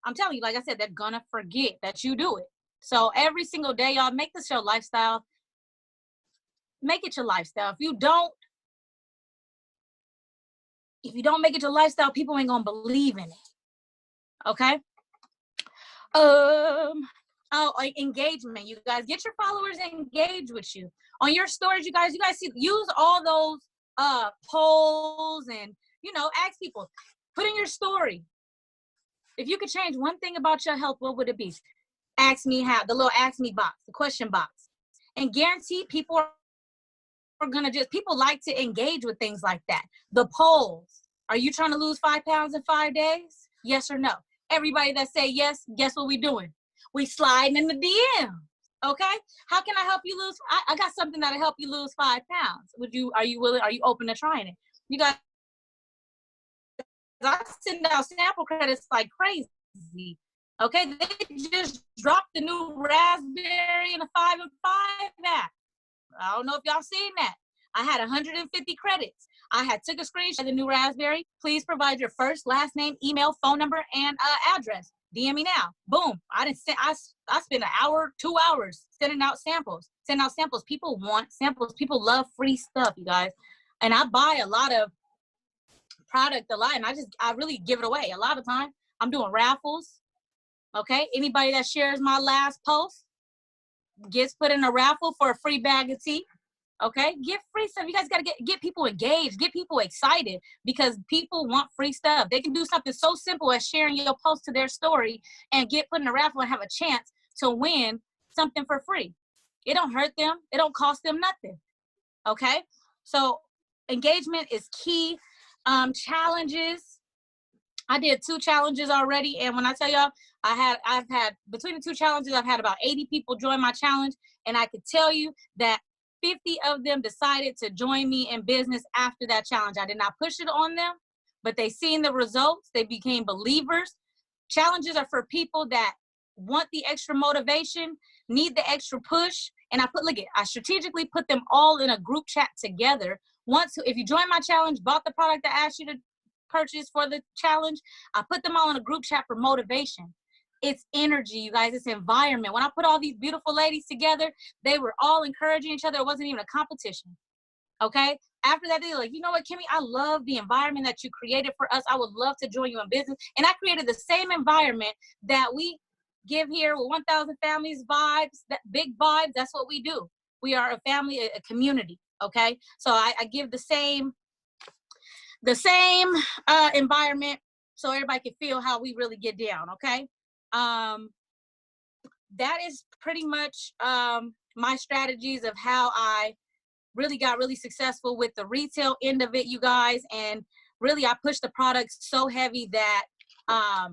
I'm telling you, like I said, they're gonna forget that you do it. So every single day, y'all, make this your lifestyle. Make it your lifestyle. If you don't make it your lifestyle, people ain't gonna believe in it, okay? Engagement, you guys, get your followers engaged with you on your stories. You guys see, use all those polls and, you know, ask people, put in your story, if you could change one thing about your health, what would it be? Ask me how, the little ask me box, the question box, and guarantee people are gonna people like to engage with things like that. The polls, are you trying to lose 5 pounds in 5 days? Yes or no? Everybody that say yes, guess what we doing? We sliding in the DM, okay? How can I help you lose? I got something that'll help you lose 5 pounds. Are you willing? Are you open to trying it? You guys, I send out sample credits like crazy, okay? They just dropped the new raspberry in a 5 and 5 app. I don't know if y'all seen that. I had 150 credits. I had took a screenshot of the new raspberry. Please provide your first, last name, email, phone number, and address. DM me now. Boom. I spent an hour, 2 hours sending out samples. People want samples. People love free stuff, you guys. And I buy a lot of product a lot, and I really give it away a lot of time. I'm doing raffles. Okay. Anybody that shares my last post gets put in a raffle for a free bag of tea. Okay, get free stuff. You guys got to get people engaged, get people excited, because people want free stuff. They can do something so simple as sharing your post to their story and get put in a raffle and have a chance to win something for free. It don't hurt them. It don't cost them nothing. Okay, so engagement is key. Challenges. I did 2 challenges already, and when I tell y'all, I've had between the 2 challenges, I've had about 80 people join my challenge, and I could tell you that 50 of them decided to join me in business after that challenge. I did not push it on them, but they seen the results. They became believers. Challenges are for people that want the extra motivation, need the extra push, and I strategically put them all in a group chat together. If you join my challenge, bought the product I asked you to purchase for the challenge, I put them all in a group chat for motivation. It's energy, you guys. It's environment. When I put all these beautiful ladies together, they were all encouraging each other. It wasn't even a competition. Okay? After that, they were like, you know what, Kimmy? I love the environment that you created for us. I would love to join you in business. And I created the same environment that we give here with 1,000 Families vibes, that big vibes. That's what we do. We are a family, a community. Okay? So I give the same environment so everybody can feel how we really get down. Okay? That is pretty much my strategies of how I really got really successful with the retail end of it, you guys. And really, I pushed the products so heavy that I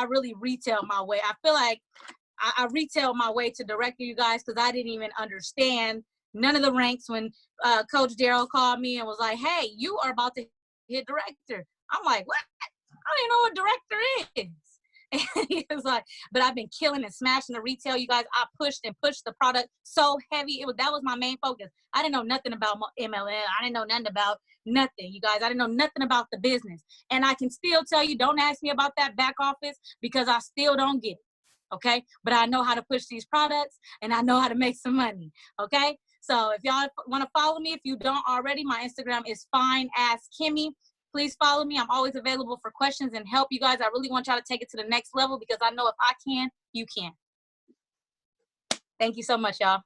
really retail my way. I feel like I retailed my way to director, you guys, because I didn't even understand none of the ranks when Coach Darryl called me and was like, hey, you are about to hit director. I'm like, what? I don't even know what director is. And he was like, but I've been killing and smashing the retail, you guys. I pushed and pushed the product so heavy. That was my main focus. I didn't know nothing about MLM. I didn't know nothing about nothing, you guys. I didn't know nothing about the business. And I can still tell you, don't ask me about that back office because I still don't get it. Okay, but I know how to push these products and I know how to make some money. Okay, so if y'all want to follow me, if you don't already, my Instagram is FineAsKimmy. Please follow me. I'm always available for questions and help, you guys. I really want y'all to take it to the next level because I know if I can, you can. Thank you so much, y'all.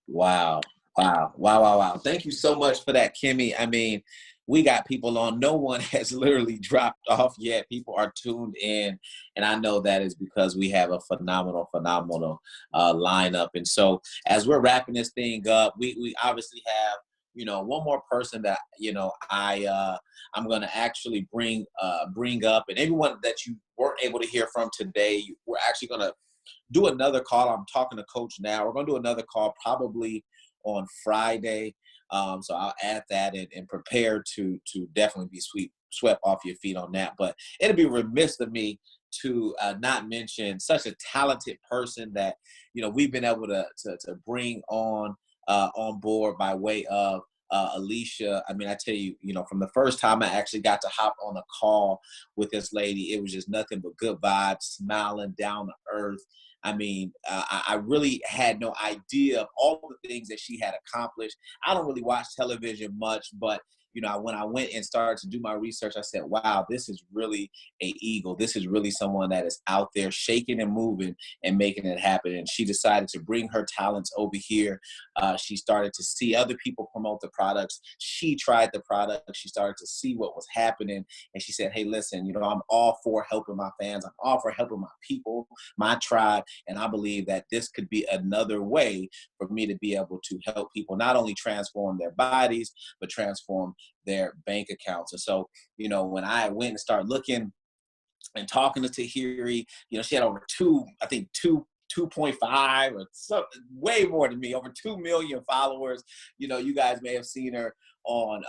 Wow. Wow. Wow. Wow. Wow. Thank you so much for that, Kimmy. I mean, we got people on. No one has literally dropped off yet. People are tuned in. And I know that is because we have a phenomenal lineup. And so as we're wrapping this thing up, we obviously have, you know, one more person that, you know, I'm going to actually bring up, and everyone that you weren't able to hear from today, we're actually going to do another call. I'm talking to Coach now. We're going to do another call probably on Friday. So I'll add that and prepare to definitely be swept off your feet on that. But it'd be remiss of me to not mention such a talented person that, you know, we've been able to bring on board by way of Alicia. I mean, I tell you, you know, from the first time I actually got to hop on a call with this lady, it was just nothing but good vibes, smiling, down to earth. I mean, I really had no idea of all the things that she had accomplished. I don't really watch television much, but you know, when I went and started to do my research, I said, wow, this is really an eagle. This is really someone that is out there shaking and moving and making it happen. And she decided to bring her talents over here. She started to see other people promote the products. She tried the product. She started to see what was happening. And she said, hey, listen, you know, I'm all for helping my fans. I'm all for helping my people, my tribe. And I believe that this could be another way for me to be able to help people not only transform their bodies, but transform their bank accounts. And so, you know, when I went and started looking and talking to Tahiri, you know, she had over 2.5 or something, way more than me, over 2 million followers. You know, you guys may have seen her on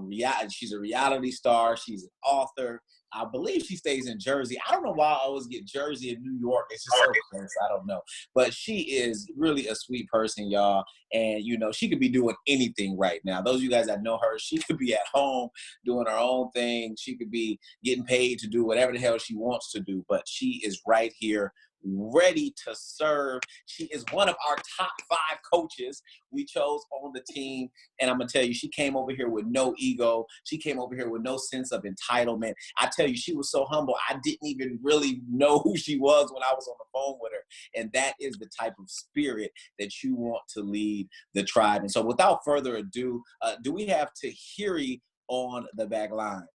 reality. She's a reality star. She's an author. I believe she stays in Jersey. I don't know why I always get Jersey and New York. It's just so close. I don't know. But she is really a sweet person, y'all. And, you know, she could be doing anything right now. Those of you guys that know her, she could be at home doing her own thing. She could be getting paid to do whatever the hell she wants to do. But she is right here, ready to serve. She is one of our top 5 coaches we chose on the team. And I'm going to tell you, she came over here with no ego. She came over here with no sense of entitlement. I tell you, she was so humble. I didn't even really know who she was when I was on the phone with her. And that is the type of spirit that you want to lead the tribe. And so without further ado, do we have Tahiri on the back line?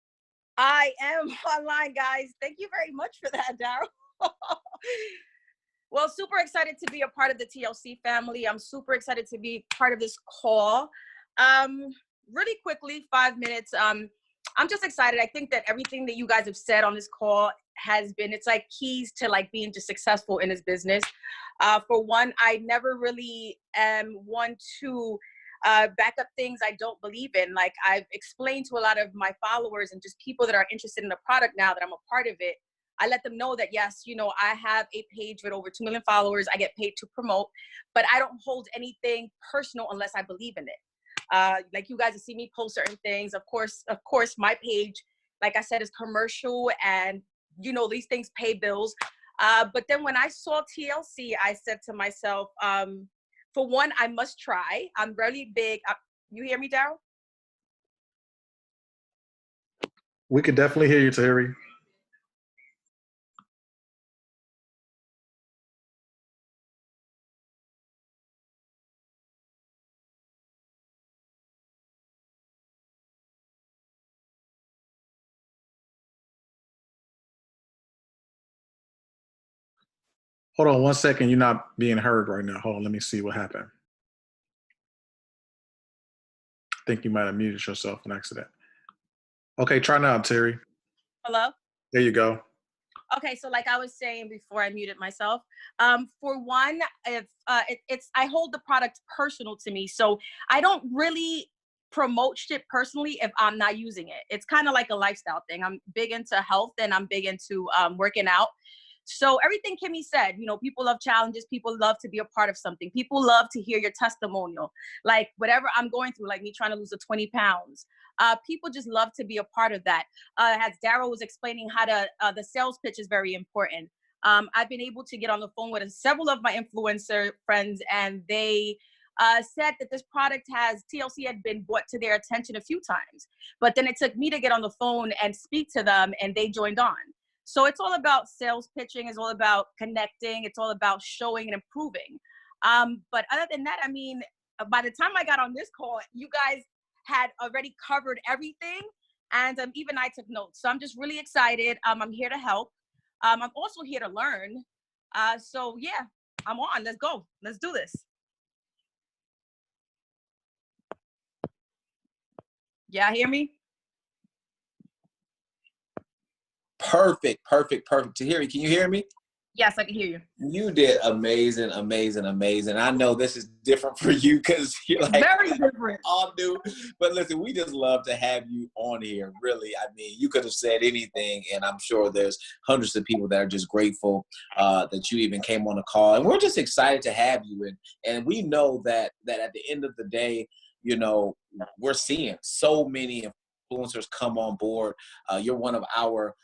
I am online, guys. Thank you very much for that, Darryl. Well, super excited to be a part of the TLC family. I'm super excited to be part of this call. Really quickly, 5 minutes. I'm just excited. I think that everything that you guys have said on this call has been, it's like keys to like being just successful in this business. For one, I never really am one to back up things I don't believe in. Like I've explained to a lot of my followers and just people that are interested in the product now that I'm a part of it. I let them know that, yes, you know, I have a page with over 2 million followers. I get paid to promote, but I don't hold anything personal unless I believe in it. Like you guys see me post certain things. Of course, my page, like I said, is commercial and, you know, these things pay bills. But then when I saw TLC, I said to myself, for one, I must try. I'm really big. You hear me, Darryl? We could definitely hear you, Tahiri. Hold on 1 second. You're not being heard right now. Hold on. Let me see what happened. I think you might have muted yourself on accident. Okay, try now, Terry. Hello? There you go. Okay, so like I was saying before I muted myself, for one, if I hold the product personal to me, so I don't really promote shit personally if I'm not using it. It's kind of like a lifestyle thing. I'm big into health and I'm big into working out. So everything Kimmy said, you know, people love challenges. People love to be a part of something. People love to hear your testimonial. Like whatever I'm going through, like me trying to lose the 20 pounds. People just love to be a part of that. As Darryl was explaining how to, the sales pitch is very important. I've been able to get on the phone with several of my influencer friends, and they said that this product TLC had been brought to their attention a few times, but then it took me to get on the phone and speak to them, and they joined on. So it's all about sales pitching. It's all about connecting. It's all about showing and improving. But other than that, I mean, by the time I got on this call, you guys had already covered everything, and even I took notes. So I'm just really excited. I'm here to help. I'm also here to learn. So yeah, I'm on. Let's go. Let's do this. Yeah, hear me? Perfect. Tahiri, can you hear me? Yes, I can hear you. You did amazing. I know this is different for you because you're like very different, all new. But listen, we just love to have you on here. Really, I mean, you could have said anything, and I'm sure there's hundreds of people that are just grateful that you even came on the call, and we're just excited to have you. And we know that at the end of the day, you know, we're seeing so many influencers come on board. You're one of our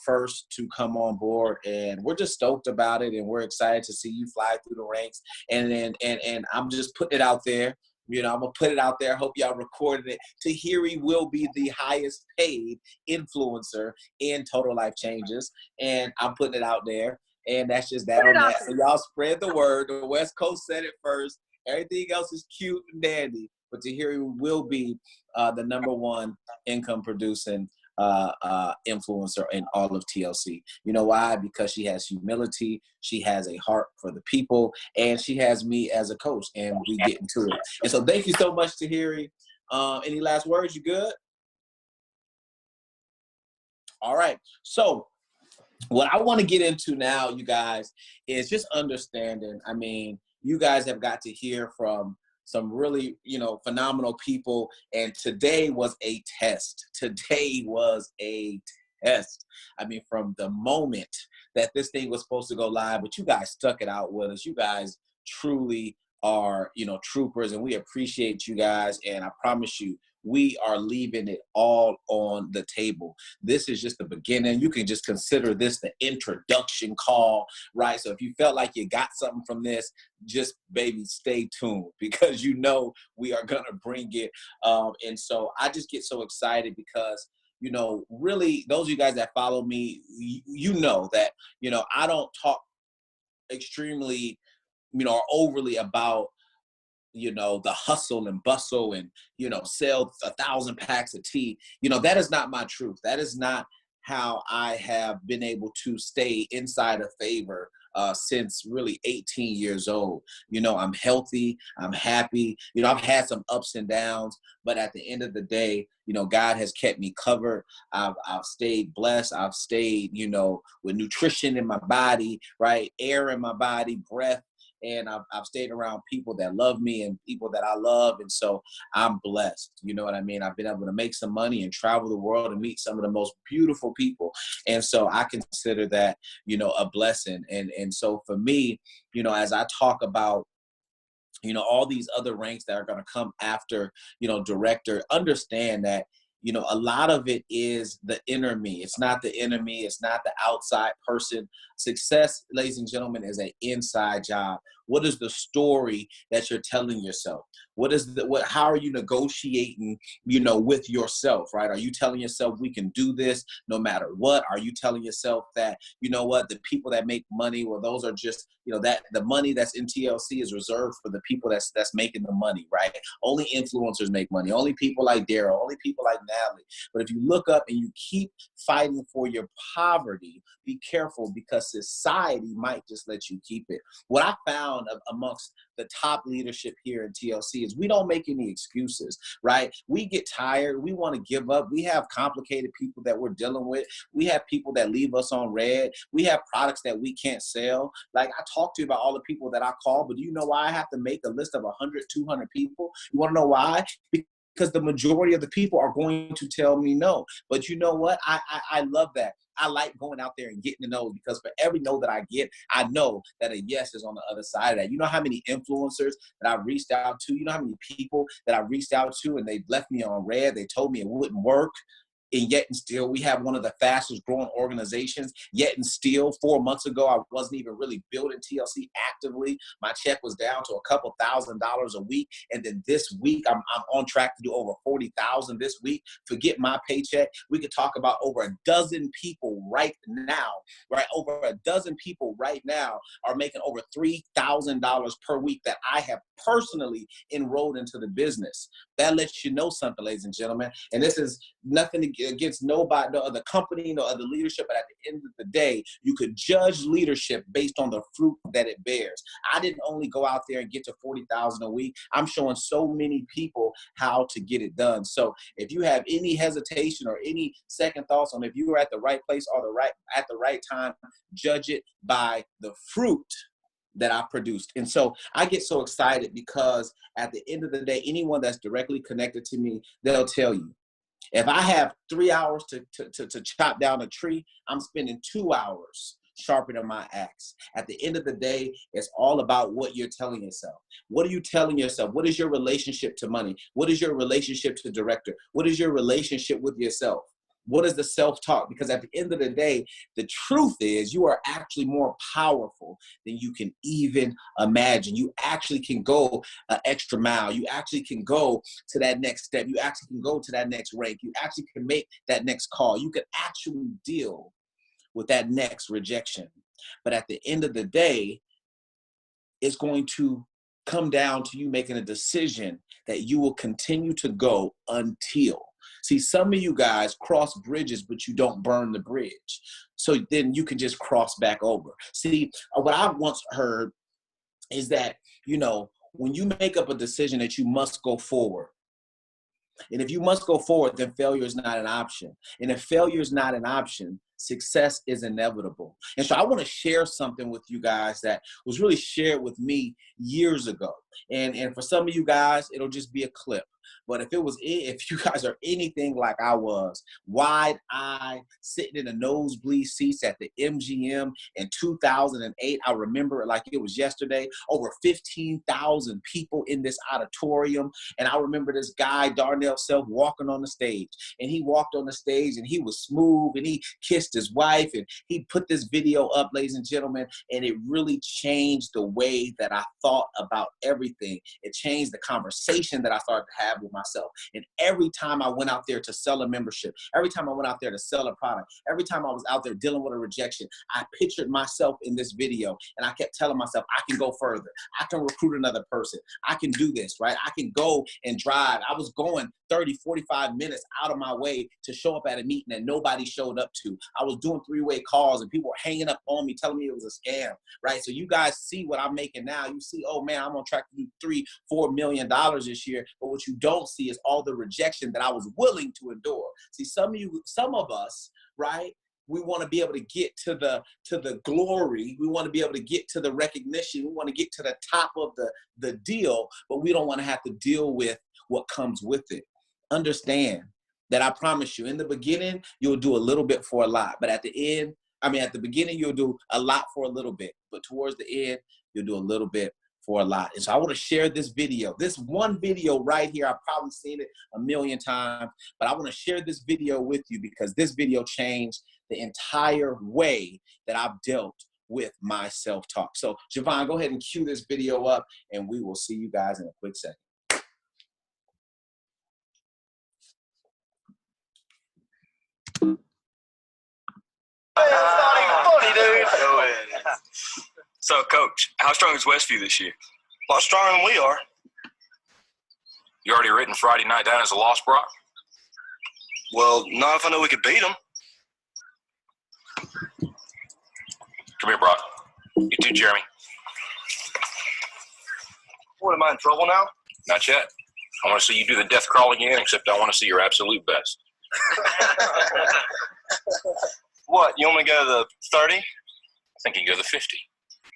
first to come on board, and we're just stoked about it, and we're excited to see you fly through the ranks. And I'm just putting it out there. You know, I'm gonna put it out there. I hope y'all recorded it. Tahiri will be the highest paid influencer in Total Life Changes, and I'm putting it out there. And that's just that on that. So y'all spread the word. The West Coast said it first. Everything else is cute and dandy, but Tahiri will be the #1 income producing influencer in all of TLC. You know why? Because she has humility, she has a heart for the people, and she has me as a coach, and we get into it. And so thank you so much, Tahiri. Any last words? You good? All right. So what I want to get into now, you guys, is just understanding. I mean, you guys have got to hear from some really, you know, phenomenal people. And today was a test. I mean, from the moment that this thing was supposed to go live, but you guys stuck it out with us. You guys truly are, you know, troopers, and we appreciate you guys. And I promise you, we are leaving it all on the table. This is just the beginning. You can just consider this the introduction call, right? So if you felt like you got something from this, just baby, stay tuned, because you know we are gonna bring it. And so I just get so excited because, you know, really, those of you guys that follow me, you know that, you know, I don't talk extremely, you know, or overly about, you know, the hustle and bustle and, you know, sell 1,000 packs of tea. You know, that is not my truth. That is not how I have been able to stay inside of favor since really 18 years old. You know, I'm healthy, I'm happy. You know, I've had some ups and downs, but at the end of the day, you know, God has kept me covered. I've stayed blessed. I've stayed, you know, with nutrition in my body, right? Air in my body, breath. And I've stayed around people that love me and people that I love. And so I'm blessed. You know what I mean? I've been able to make some money and travel the world and meet some of the most beautiful people. And so I consider that, you know, a blessing. And so for me, you know, as I talk about, you know, all these other ranks that are going to come after, you know, director, understand that, you know, a lot of it is the inner me. It's not the enemy. It's not the outside person. Success, ladies and gentlemen, is an inside job. What is the story that you're telling yourself? How are you negotiating, you know, with yourself, right? Are you telling yourself we can do this no matter what? Are you telling yourself that, you know what, the people that make money, well, those are just, you know, that the money that's in TLC is reserved for the people that's making the money, right? Only influencers make money. Only people like Darryl, only people like Natalie. But if you look up and you keep fighting for your poverty, be careful, because society might just let you keep it. What I found found amongst the top leadership here in TLC is we don't make any excuses, right? We get tired. We want to give up. We have complicated people that we're dealing with. We have people that leave us on red. We have products that we can't sell. Like I talked to you about all the people that I call, but do you know why I have to make a list of 100, 200 people? You want to know why? Because the majority of the people are going to tell me no. But you know what? I love that. I like going out there and getting the no's, because for every no that I get, I know that a yes is on the other side of that. You know how many influencers that I've reached out to? You know how many people that I've reached out to and they left me on red? They told me it wouldn't work. And yet and still, we have one of the fastest growing organizations. Yet and still, 4 months ago, I wasn't even really building TLC actively. My check was down to a couple $1,000s a week. And then this week, I'm on track to do over $40,000 this week. Forget my paycheck. We could talk about over a dozen people right now, right? Over a dozen people right now are making over $3,000 per week that I have personally enrolled into the business. That lets you know something, ladies and gentlemen. And this is nothing against nobody, no other company, no other leadership. But at the end of the day, you could judge leadership based on the fruit that it bears. I didn't only go out there and get to $40,000 a week. I'm showing so many people how to get it done. So if you have any hesitation or any second thoughts on if you are at the right place or at the right time, judge it by the fruit that I produced. And so I get so excited because at the end of the day, anyone that's directly connected to me, they'll tell you, if I have 3 hours to chop down a tree, I'm spending 2 hours sharpening my axe. At the end of the day, it's all about what you're telling yourself. What are you telling yourself? What is your relationship to money? What is your relationship to director? What is your relationship with yourself? What is the self-talk? Because at the end of the day, the truth is you are actually more powerful than you can even imagine. You actually can go an extra mile. You actually can go to that next step. You actually can go to that next rank. You actually can make that next call. You can actually deal with that next rejection. But at the end of the day, it's going to come down to you making a decision that you will continue to go until. See, some of you guys cross bridges, but you don't burn the bridge. So then you can just cross back over. See, what I once heard is that, you know, when you make up a decision that you must go forward, and if you must go forward, then failure is not an option. And if failure is not an option, success is inevitable. And so I want to share something with you guys that was really shared with me years ago. And for some of you guys, it'll just be a clip. But if you guys are anything like I was, wide-eyed, sitting in the nosebleed seats at the MGM in 2008, I remember it like it was yesterday, over 15,000 people in this auditorium. And I remember this guy, Darnell Self, walking on the stage. And he walked on the stage and he was smooth and he kissed his wife and he put this video up, ladies and gentlemen, and it really changed the way that I thought about everything. It changed the conversation that I started to have with myself. And every time I went out there to sell a membership, every time I went out there to sell a product, every time I was out there dealing with a rejection, I pictured myself in this video and I kept telling myself, I can go further. I can recruit another person. I can do this, right? I can go and drive. I was going 30, 45 minutes out of my way to show up at a meeting that nobody showed up to. I was doing three-way calls and people were hanging up on me telling me it was a scam, right? So you guys see what I'm making now. You see, oh man, I'm on track to do $3-4 million this year. But what you don't see is all the rejection that I was willing to endure. See, some of us, right? We want to be able to get to the glory. We want to be able to get to the recognition. We want to get to the top of the deal, but we don't want to have to deal with what comes with it. Understand that I promise you, in the beginning, you'll do a little bit for a lot, but at the beginning, you'll do a lot for a little bit, but towards the end, you'll do a little bit for a lot. And so I want to share this video, this one video right here. I've probably seen it a million times, but I want to share this video with you because this video changed the entire way that I've dealt with my self-talk. So Javon, go ahead and cue this video up and we will see you guys in a quick second. It's not even funny, dude. So, Coach, how strong is Westview this year? A lot stronger than we are. You already written Friday night down as a loss, Brock? Well, not if I know we could beat them. Come here, Brock. You too, Jeremy. What, am I in trouble now? Not yet. I want to see you do the death crawl again, except I want to see your absolute best. What, you want me to go to the 30? I think you can go to the 50.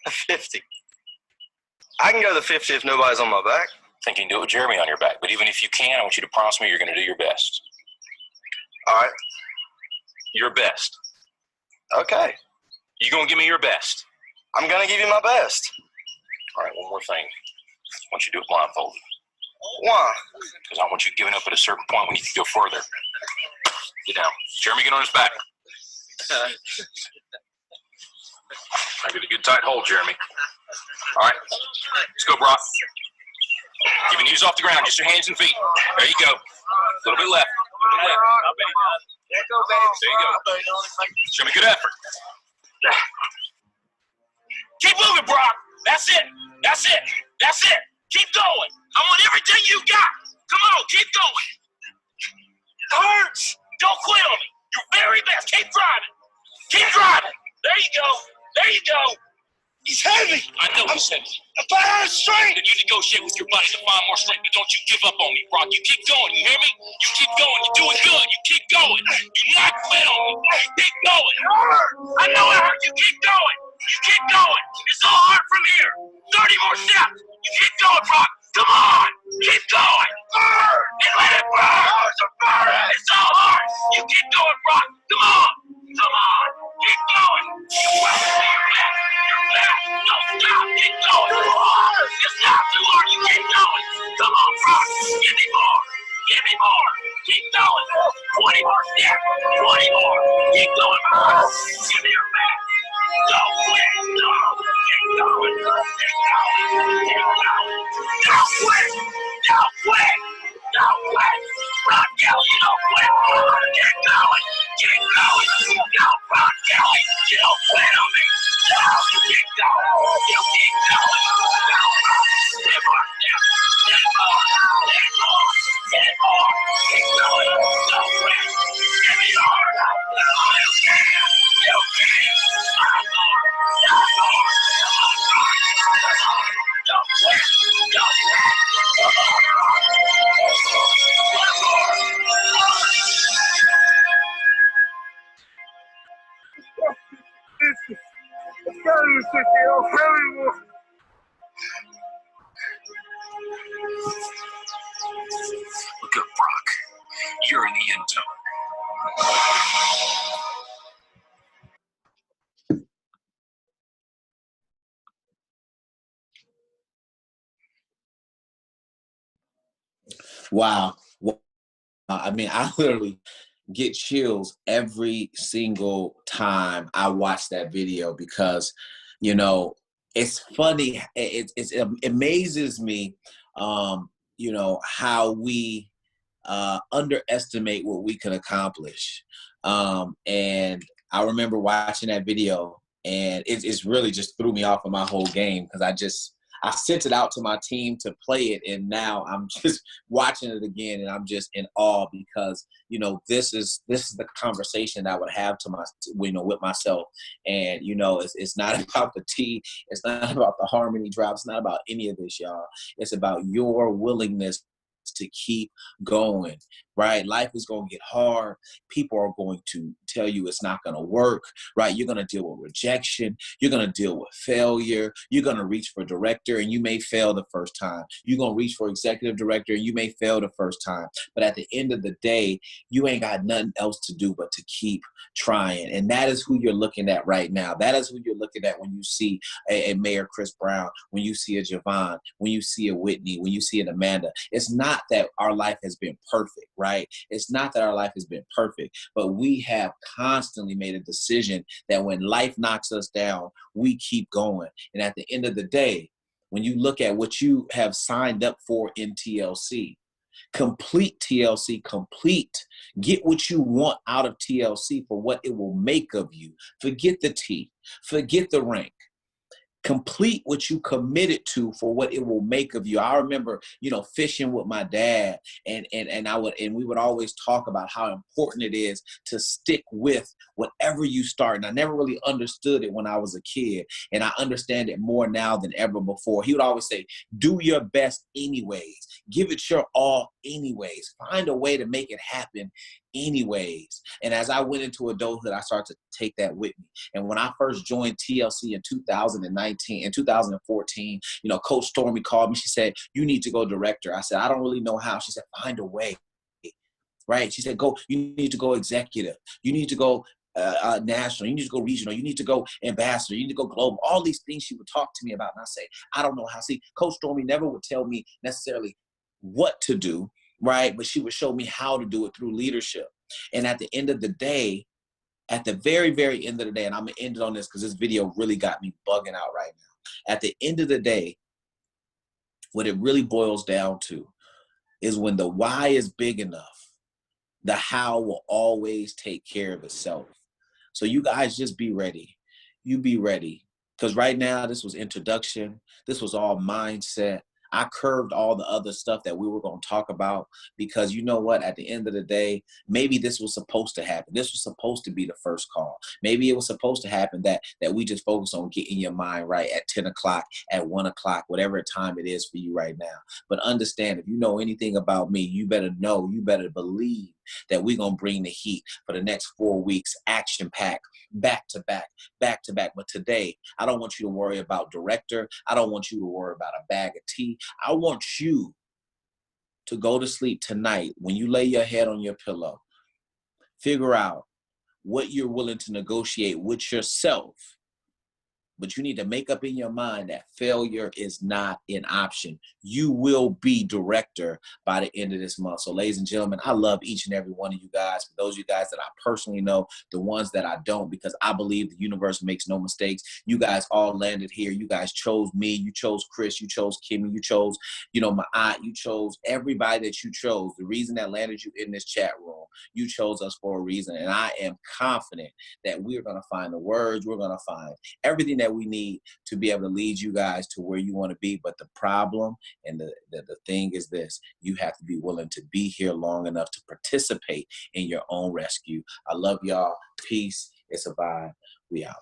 50. I can go to the 50 if nobody's on my back. I think you can do it with Jeremy on your back. But even if you can, I want you to promise me you're going to do your best. All right. Your best. Okay. You going to give me your best? I'm going to give you my best. All right, one more thing. I want you to do it blindfolded. Why? Because I want you giving up at a certain point when you can go further. Get down. Jeremy, get on his back. I get a good tight hold, Jeremy. All right, let's go, Brock. Keep your knees off the ground, just your hands and feet. There you go. A little bit left. A little bit left. There you go. Show me good effort. Keep moving, Brock. That's it. That's it. That's it. Keep going. I want everything you got. Come on, keep going. It hurts. Don't quit on me. Your very best. Keep driving. Keep driving. There you go. There you go. He's heavy. I know he's heavy. If I had strength. Then you negotiate with your body to find more strength, but don't you give up on me, Brock. You keep going. You hear me? You keep going. You're doing good. You keep going. You not quit on me. Keep going. I know it hurts. You keep going. You keep going. It's all hard from here. 30 more steps. You keep going, Brock. Come on. Keep going. Burn. And let it burn. It's so hard. You keep going, Brock. Come on. Come on. Keep going. You will see your back. Your back. Don't stop. Keep going. It's not too hard. You keep going. Come on, Brock. Give me more. Give me more. Keep going. 20 more steps. 20 more. Keep going, Brock. Give me your back. Don't quit. No. Keep going. Keep going. Keep going. Don't quit. Don't quit. Don't quit. Brock Kelly, don't quit. Keep going. Keep going. Go, Brock Kelly. You don't quit on me. No, you keep going. You keep going. Go, Brock. 10 more steps. 10 more. 10 more. 10 more. Keep going. Don't quit. Give me more. Oh, you can. You can. One more. One more. Come on, Brock. Come on. Don't quit. Don't quit. Come on, Brock. One more. Look up, Brock. You're in the end zone. Wow. I mean, I literally get chills every single time I watch that video because, you know, it's funny. It amazes me, you know, how we underestimate what we can accomplish. And I remember watching that video, and it's really just threw me off of my whole game because I sent it out to my team to play it, and now I'm just watching it again, and I'm just in awe because, you know, this is the conversation I would have to with myself, and, you know, it's not about the tea, it's not about the harmony drops, it's not about any of this, y'all. It's about your willingness to keep going, right? Life is going to get hard. People are going to tell you it's not going to work, right? You're going to deal with rejection. You're going to deal with failure. You're going to reach for director and you may fail the first time. You're going to reach for executive director and you may fail the first time. But at the end of the day, you ain't got nothing else to do but to keep trying. And that is who you're looking at right now. That is who you're looking at when you see a Mayor Chris Brown, when you see a Javon, when you see a Whitney, when you see an Amanda. It's not that our life has been perfect, right? It's not that our life has been perfect, but we have constantly made a decision that when life knocks us down, we keep going. And at the end of the day, when you look at what you have signed up for in TLC, complete TLC, complete. Get what you want out of TLC for what it will make of you. Forget the T, forget the rank. complete what you committed to for what it will make of you. I remember, fishing with my dad, and we would always talk about how important it is to stick with whatever you start. And I never really understood it when I was a kid, and I understand it more now than ever before. He would always say, do your best anyways. Give it your all anyways. Find a way to make it happen anyways. And as I went into adulthood, I started to take that with me. And when I first joined TLC in 2014, Coach Stormy called me. She said, you need to go director. I said, I don't really know how. She said, find a way. Right? She said, you need to go executive. You need to go national. You need to go regional. You need to go ambassador. You need to go global. All these things she would talk to me about. And I say, I don't know how. See, Coach Stormy never would tell me necessarily what to do, right? But she would show me how to do it through leadership. And at the end of the day, at the very, very end of the day, and I'm going to end it on this because this video really got me bugging out right now. At the end of the day, what it really boils down to is when the why is big enough, the how will always take care of itself. So you guys just be ready. You be ready. Because right now, this was introduction. This was all mindset. I curved all the other stuff that we were going to talk about because you know what? At the end of the day, maybe this was supposed to happen. This was supposed to be the first call. Maybe it was supposed to happen that we just focus on getting your mind right at 10 o'clock, at 1 o'clock, whatever time it is for you right now. But understand, if you know anything about me, you better know, you better believe that we're going to bring the heat for the next 4 weeks, action-packed, back-to-back, back-to-back. But today, I don't want you to worry about director. I don't want you to worry about a bag of tea. I want you to go to sleep tonight when you lay your head on your pillow. Figure out what you're willing to negotiate with yourself. But you need to make up in your mind that failure is not an option. You will be director by the end of this month. So ladies and gentlemen, I love each and every one of you guys. For those of you guys that I personally know, the ones that I don't, because I believe the universe makes no mistakes. You guys all landed here. You guys chose me. You chose Chris. You chose Kimmy. You chose, my aunt. You chose everybody that you chose. The reason that landed you in this chat room, you chose us for a reason. And I am confident that we're going to find the words. We're going to find everything that we need to be able to lead you guys to where you want to be. But the problem and the thing is this: you have to be willing to be here long enough to participate in your own rescue. I love y'all. Peace. It's a vibe. We out.